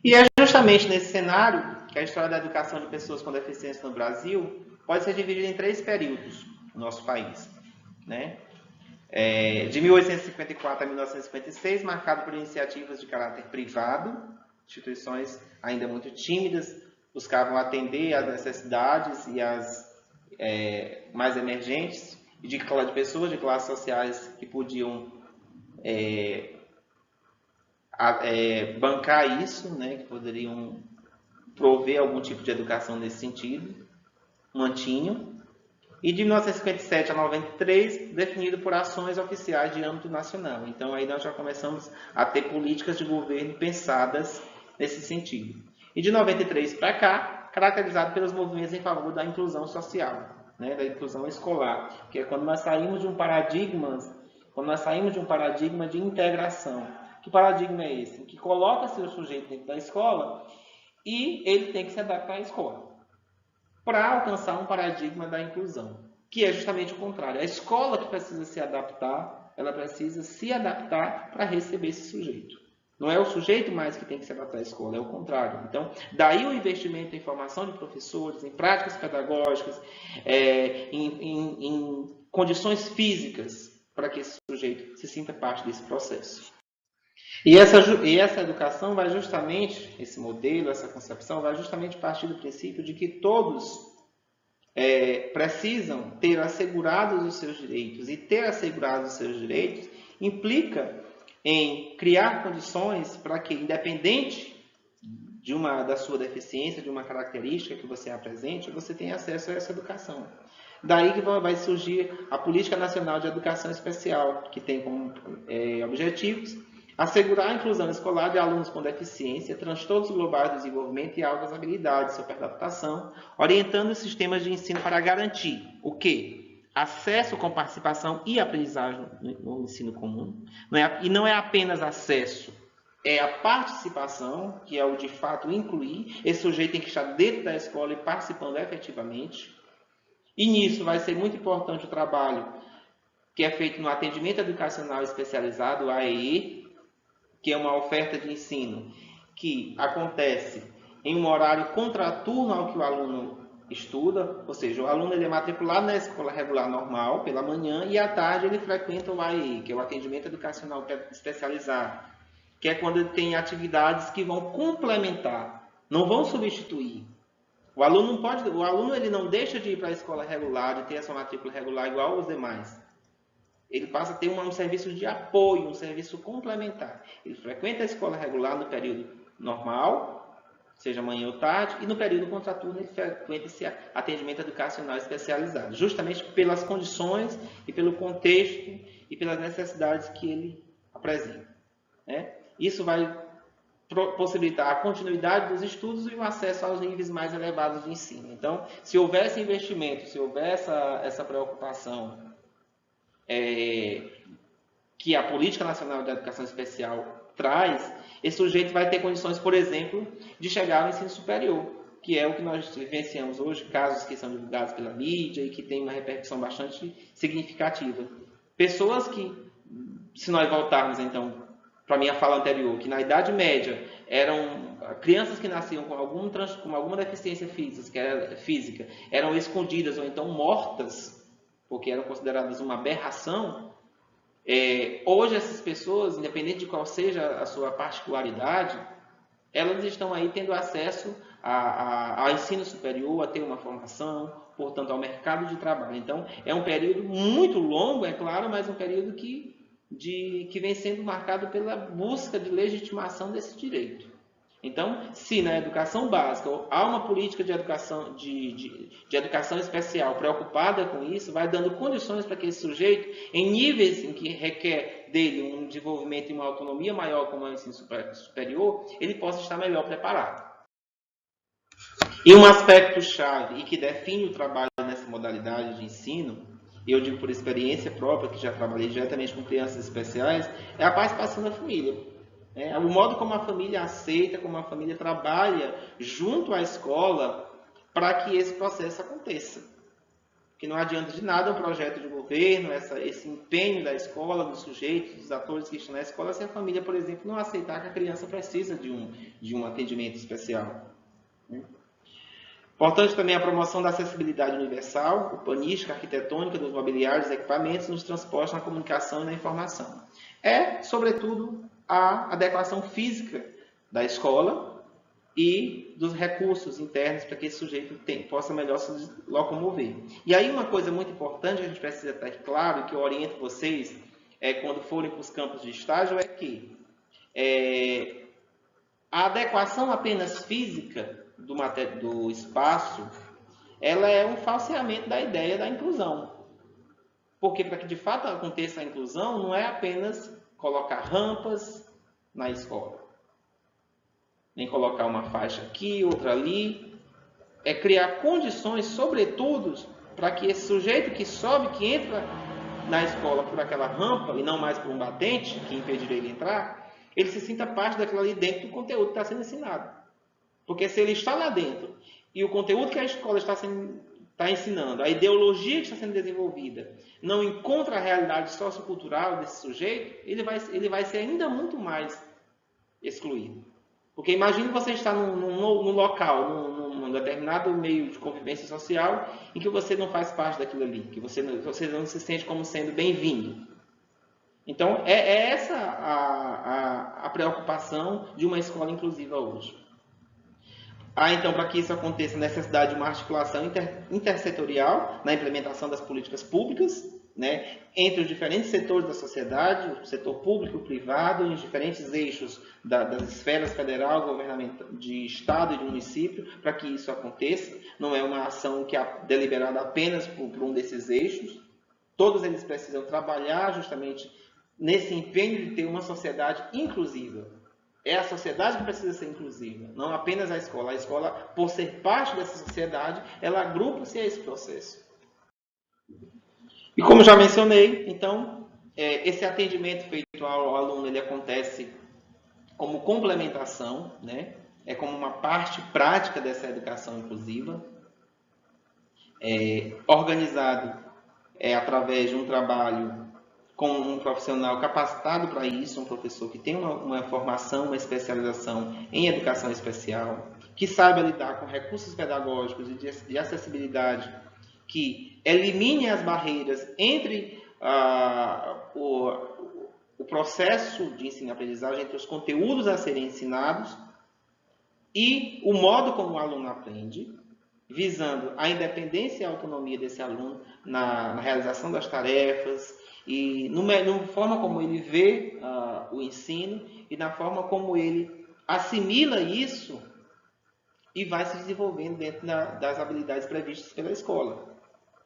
E é justamente nesse cenário que a história da educação de pessoas com deficiência no Brasil pode ser dividida em 3 períodos no nosso país, né? De 1854 a 1956, marcado por iniciativas de caráter privado, instituições ainda muito tímidas, buscavam atender às necessidades e às mais emergentes, de pessoas de classes sociais que podiam bancar isso, né, que poderiam prover algum tipo de educação nesse sentido, mantinham. E de 1957 a 93, definido por ações oficiais de âmbito nacional. Então, aí nós já começamos a ter políticas de governo pensadas nesse sentido. E de 93 para cá, caracterizado pelos movimentos em favor da inclusão social, né, da inclusão escolar, que é quando nós saímos de um paradigma de integração. Que paradigma é esse? Que coloca-se o sujeito dentro da escola e ele tem que se adaptar à escola, para alcançar um paradigma da inclusão, que é justamente o contrário. A escola que precisa se adaptar, ela precisa se adaptar para receber esse sujeito. Não é o sujeito mais que tem que se adaptar à escola, é o contrário. Então, daí o investimento em formação de professores, em práticas pedagógicas, em condições físicas, para que esse sujeito se sinta parte desse processo. E essa educação vai justamente, esse modelo, essa concepção, vai justamente partir do princípio de que todos precisam ter assegurados os seus direitos. E ter assegurados os seus direitos implica em criar condições para que, independente da sua deficiência, de uma característica que você apresente, você tenha acesso a essa educação. Daí que vai surgir a Política Nacional de Educação Especial, que tem como objetivos assegurar a inclusão escolar de alunos com deficiência, transtornos globais do desenvolvimento e altas habilidades, superadaptação, orientando os sistemas de ensino para garantir o quê? Acesso com participação e aprendizagem no ensino comum. E não é apenas acesso, é a participação, que é o de fato incluir. Esse sujeito tem que estar dentro da escola e participando efetivamente. E nisso vai ser muito importante o trabalho que é feito no atendimento educacional especializado, o AEE, que é uma oferta de ensino que acontece em um horário contraturno ao que o aluno estuda, ou seja, o aluno ele é matriculado na escola regular normal pela manhã e à tarde ele frequenta o AEE, que é o atendimento educacional especializado, que é quando ele tem atividades que vão complementar, não vão substituir. O aluno ele não deixa de ir para a escola regular, de ter a sua matrícula regular igual aos demais. Ele passa a ter um serviço de apoio, um serviço complementar. Ele frequenta a escola regular no período normal, seja manhã ou tarde, e no período contraturno ele frequenta esse atendimento educacional especializado, justamente pelas condições e pelo contexto e pelas necessidades que ele apresenta, né? Isso vai possibilitar a continuidade dos estudos e o acesso aos níveis mais elevados de ensino. Então, se houver esse investimento, se houver essa preocupação que a Política Nacional de Educação Especial traz, esse sujeito vai ter condições, por exemplo, de chegar ao ensino superior, que é o que nós vivenciamos hoje, casos que são divulgados pela mídia e que tem uma repercussão bastante significativa. Pessoas que, se nós voltarmos então para a minha fala anterior, que na Idade Média eram crianças que nasciam com alguma deficiência física, eram escondidas ou então mortas, porque eram consideradas uma aberração. Hoje essas pessoas, independente de qual seja a sua particularidade, elas estão aí tendo acesso ao ensino superior, a ter uma formação, portanto, ao mercado de trabalho. Então, é um período muito longo, é claro, mas um período que vem sendo marcado pela busca de legitimação desse direito. Então, se na educação básica há uma política de educação especial preocupada com isso, vai dando condições para que esse sujeito, em níveis em que requer dele um desenvolvimento e uma autonomia maior, como é o ensino superior, ele possa estar melhor preparado. E um aspecto-chave e que define o trabalho nessa modalidade de ensino, eu digo por experiência própria, que já trabalhei diretamente com crianças especiais, é a participação da família. O modo como a família aceita, como a família trabalha junto à escola para que esse processo aconteça. Porque não adianta de nada um projeto de governo, esse empenho da escola, dos sujeitos, dos atores que estão na escola, se a família, por exemplo, não aceitar que a criança precisa de um atendimento especial. Importante também a promoção da acessibilidade universal, urbanística, arquitetônica, dos mobiliários, dos equipamentos, nos transportes, na comunicação e na informação. Sobretudo, a adequação física da escola e dos recursos internos para que esse sujeito possa melhor se locomover. E aí uma coisa muito importante que a gente precisa ter claro, que eu oriento vocês quando forem para os campos de estágio, é que a adequação apenas física do espaço, ela é um falseamento da ideia da inclusão. Porque para que de fato aconteça a inclusão, não é apenas colocar rampas na escola, nem colocar uma faixa aqui, outra ali. É criar condições, sobretudo, para que esse sujeito que sobe, que entra na escola por aquela rampa, e não mais por um batente, que impediria ele entrar, ele se sinta parte daquilo ali dentro do conteúdo que está sendo ensinado. Porque se ele está lá dentro, e o conteúdo que a escola está ensinando, a ideologia que está sendo desenvolvida, não encontra a realidade sociocultural desse sujeito, ele vai ser ainda muito mais excluído. Porque imagine você estar num local, num determinado meio de convivência social, em que você não faz parte daquilo ali, que você não se sente como sendo bem-vindo. Então, essa a preocupação de uma escola inclusiva hoje. Então, para que isso aconteça, a necessidade de uma articulação intersetorial na implementação das políticas públicas, entre os diferentes setores da sociedade, o setor público e o privado, em diferentes eixos das esferas federal, governamental, de Estado e de município, para que isso aconteça. Não é uma ação que é deliberada apenas por um desses eixos. Todos eles precisam trabalhar justamente nesse empenho de ter uma sociedade inclusiva. É a sociedade que precisa ser inclusiva, não apenas a escola. A escola, por ser parte dessa sociedade, ela agrupa-se a esse processo. E como já mencionei, então, esse atendimento feito ao aluno, ele acontece como complementação, é como uma parte prática dessa educação inclusiva, organizado através de um trabalho com um profissional capacitado para isso, um professor que tem uma formação, uma especialização em educação especial, que saiba lidar com recursos pedagógicos e de acessibilidade, que elimine as barreiras entre o processo de ensino-aprendizagem, entre os conteúdos a serem ensinados e o modo como o aluno aprende, visando a independência e a autonomia desse aluno na realização das tarefas, e na forma como ele vê o ensino e na forma como ele assimila isso e vai se desenvolvendo dentro das habilidades previstas pela escola.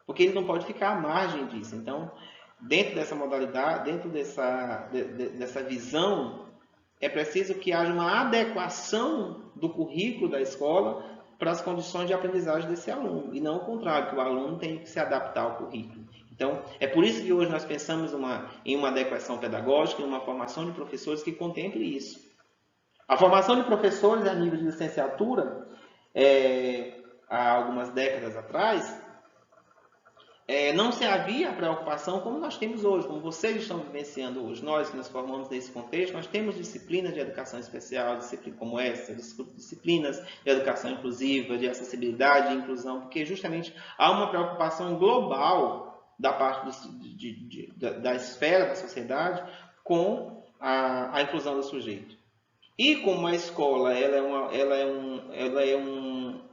Porque ele não pode ficar à margem disso. Então, dentro dessa modalidade, dentro dessa visão, é preciso que haja uma adequação do currículo da escola para as condições de aprendizagem desse aluno, e não o contrário, que o aluno tem que se adaptar ao currículo. Então, é por isso que hoje nós pensamos em uma adequação pedagógica, em uma formação de professores que contemple isso. A formação de professores a nível de licenciatura, há algumas décadas atrás, não se havia a preocupação como nós temos hoje, como vocês estão vivenciando hoje. Nós que nos formamos nesse contexto, nós temos disciplinas de educação especial, disciplinas como essa, disciplinas de educação inclusiva, de acessibilidade e inclusão, porque justamente há uma preocupação global da parte da esfera da sociedade com a inclusão do sujeito. E como a escola ela é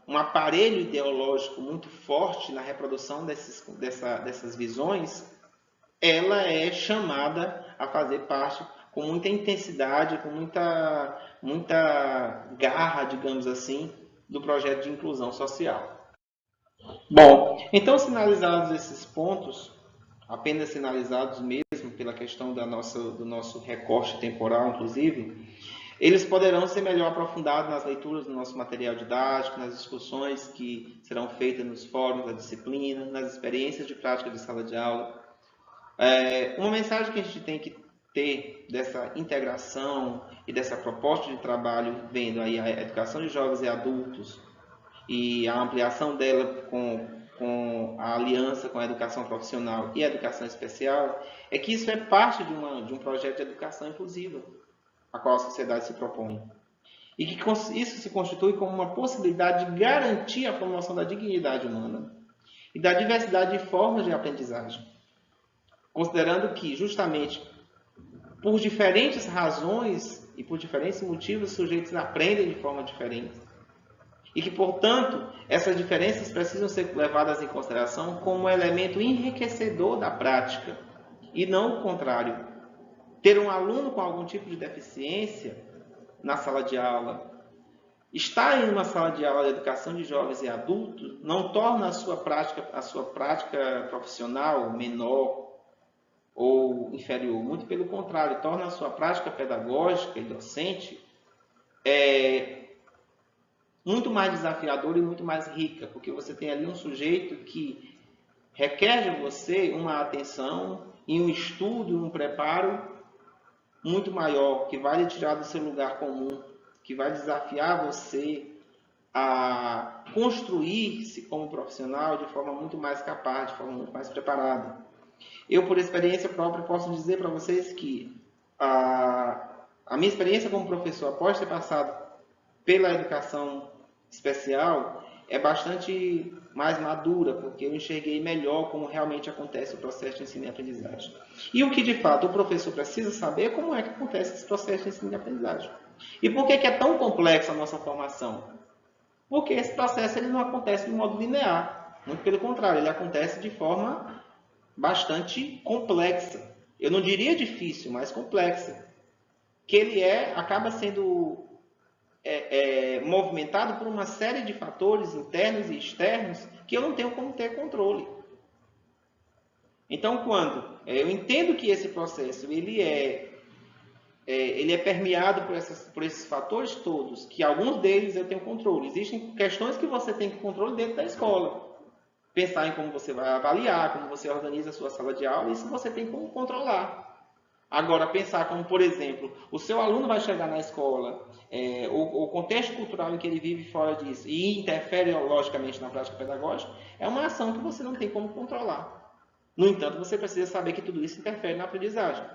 um aparelho ideológico muito forte na reprodução dessas visões, ela é chamada a fazer parte com muita intensidade, com muita garra, digamos assim, do projeto de inclusão social. Bom, então sinalizados esses pontos, apenas sinalizados mesmo pela questão do nosso recorte temporal, inclusive, eles poderão ser melhor aprofundados nas leituras do nosso material didático, nas discussões que serão feitas nos fóruns da disciplina, nas experiências de prática de sala de aula. Uma mensagem que a gente tem que ter dessa integração e dessa proposta de trabalho, vendo aí a educação de jovens e adultos e a ampliação dela com a aliança com a educação profissional e a educação especial, é que isso é parte de um projeto de educação inclusiva, a qual a sociedade se propõe. E que isso se constitui como uma possibilidade de garantir a promoção da dignidade humana e da diversidade de formas de aprendizagem. Considerando que, justamente, por diferentes razões e por diferentes motivos, os sujeitos aprendem de forma diferente. E que, portanto, essas diferenças precisam ser levadas em consideração como um elemento enriquecedor da prática, e não o contrário. Ter um aluno com algum tipo de deficiência na sala de aula, estar em uma sala de aula de educação de jovens e adultos, não torna a sua prática profissional menor ou inferior. Muito pelo contrário, torna a sua prática pedagógica e docente muito mais desafiadora e muito mais rica, porque você tem ali um sujeito que requer de você uma atenção e um estudo, um preparo muito maior, que vai lhe tirar do seu lugar comum, que vai desafiar você a construir-se como profissional de forma muito mais capaz, de forma muito mais preparada. Eu, por experiência própria, posso dizer para vocês que a minha experiência como professor, após ter passado pela educação especial, é bastante mais madura, porque eu enxerguei melhor como realmente acontece o processo de ensino e aprendizagem. E o que, de fato, o professor precisa saber é como é que acontece esse processo de ensino e aprendizagem. E por que é tão complexa a nossa formação? Porque esse processo ele não acontece de modo linear. Muito pelo contrário, ele acontece de forma bastante complexa. Eu não diria difícil, mas complexa. Que ele acaba sendo movimentado por uma série de fatores internos e externos que eu não tenho como ter controle. Então, quando eu entendo que esse processo ele é permeado por esses fatores todos, que alguns deles eu tenho controle. Existem questões que você tem controle dentro da escola. Pensar em como você vai avaliar, como você organiza a sua sala de aula, isso você tem como controlar. Agora, pensar como, por exemplo, o seu aluno vai chegar na escola, o contexto cultural em que ele vive fora disso e interfere logicamente na prática pedagógica, é uma ação que você não tem como controlar. No entanto, você precisa saber que tudo isso interfere na aprendizagem.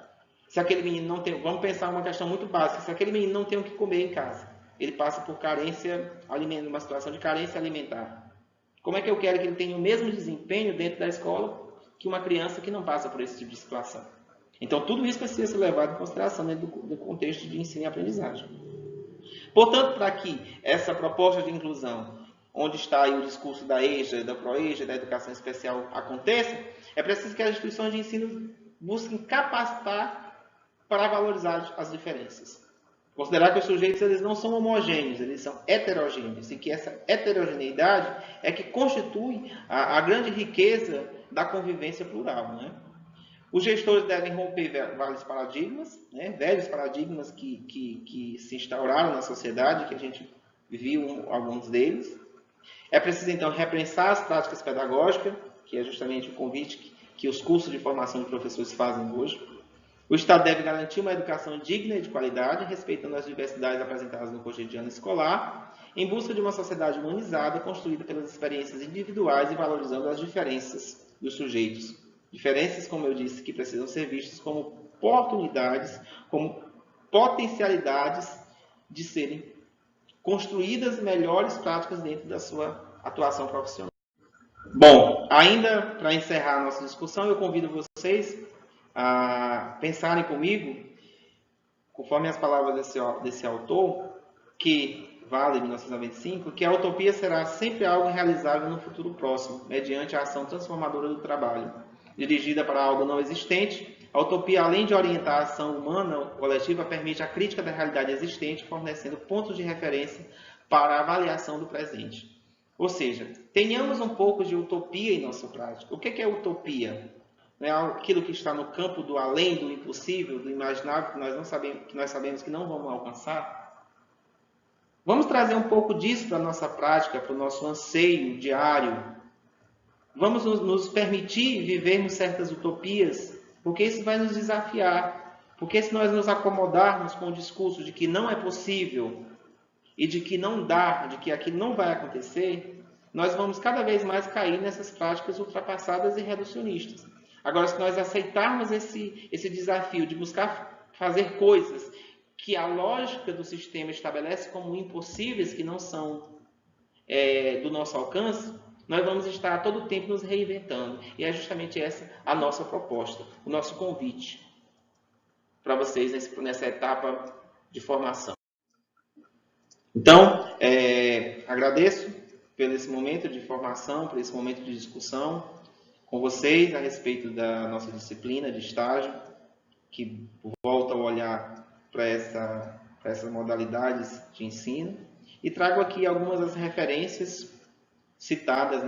Se aquele menino não tem, vamos pensar uma questão muito básica, se aquele menino não tem o que comer em casa, ele passa por carência alimentar, uma situação de carência alimentar. Como é que eu quero que ele tenha o mesmo desempenho dentro da escola que uma criança que não passa por esse tipo de situação? Então, tudo isso precisa ser levado em consideração dentro do contexto de ensino e aprendizagem. Portanto, para que essa proposta de inclusão, onde está aí o discurso da EJA, da ProEJA, da educação especial, aconteça, é preciso que as instituições de ensino busquem capacitar para valorizar as diferenças. Considerar que os sujeitos eles não são homogêneos, eles são heterogêneos, e que essa heterogeneidade é que constitui a grande riqueza da convivência plural, né? Os gestores devem romper velhos paradigmas, né? Velhos paradigmas que se instauraram na sociedade, que a gente viu alguns deles. É preciso, então, repensar as práticas pedagógicas, que é justamente o convite que os cursos de formação de professores fazem hoje. O Estado deve garantir uma educação digna e de qualidade, respeitando as diversidades apresentadas no cotidiano escolar, em busca de uma sociedade humanizada, construída pelas experiências individuais e valorizando as diferenças dos sujeitos. Diferenças, como eu disse, que precisam ser vistas como oportunidades, como potencialidades de serem construídas melhores práticas dentro da sua atuação profissional. Bom, ainda para encerrar a nossa discussão, eu convido vocês a pensarem comigo, conforme as palavras desse autor, que vale 1995, que a utopia será sempre algo realizável no futuro próximo, mediante a ação transformadora do trabalho. Dirigida para algo não existente, a utopia, além de orientar a ação humana coletiva, permite a crítica da realidade existente, fornecendo pontos de referência para a avaliação do presente. Ou seja, tenhamos um pouco de utopia em nossa prática. O que é utopia? É aquilo que está no campo do além, do impossível, do imaginável, que nós sabemos que não vamos alcançar? Vamos trazer um pouco disso para a nossa prática, para o nosso anseio diário. Vamos nos permitir vivermos certas utopias, porque isso vai nos desafiar. Porque se nós nos acomodarmos com o discurso de que não é possível e de que não dá, de que aquilo não vai acontecer, nós vamos cada vez mais cair nessas práticas ultrapassadas e reducionistas. Agora, se nós aceitarmos esse desafio de buscar fazer coisas que a lógica do sistema estabelece como impossíveis, que não são do nosso alcance, nós vamos estar todo o tempo nos reinventando. E é justamente essa a nossa proposta, o nosso convite para vocês nessa etapa de formação. Então, agradeço por esse momento de formação, por esse momento de discussão com vocês a respeito da nossa disciplina de estágio, que volta a olhar para essas modalidades de ensino, e trago aqui algumas das referências citadas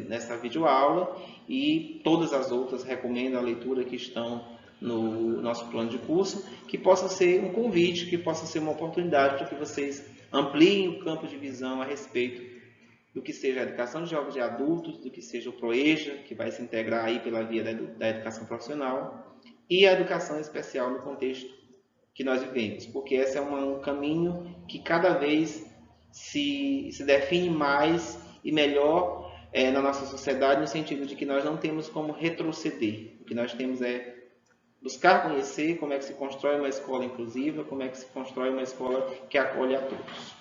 nessa videoaula, e todas as outras recomendo a leitura que estão no nosso plano de curso, que possa ser um convite, que possa ser uma oportunidade para que vocês ampliem o campo de visão a respeito do que seja a educação de jovens e adultos, do que seja o PROEJA, que vai se integrar aí pela via da educação profissional, e a educação especial no contexto que nós vivemos, porque esse é um caminho que cada vez se define mais e melhor na nossa sociedade, no sentido de que nós não temos como retroceder. O que nós temos é buscar conhecer como é que se constrói uma escola inclusiva, como é que se constrói uma escola que acolhe a todos.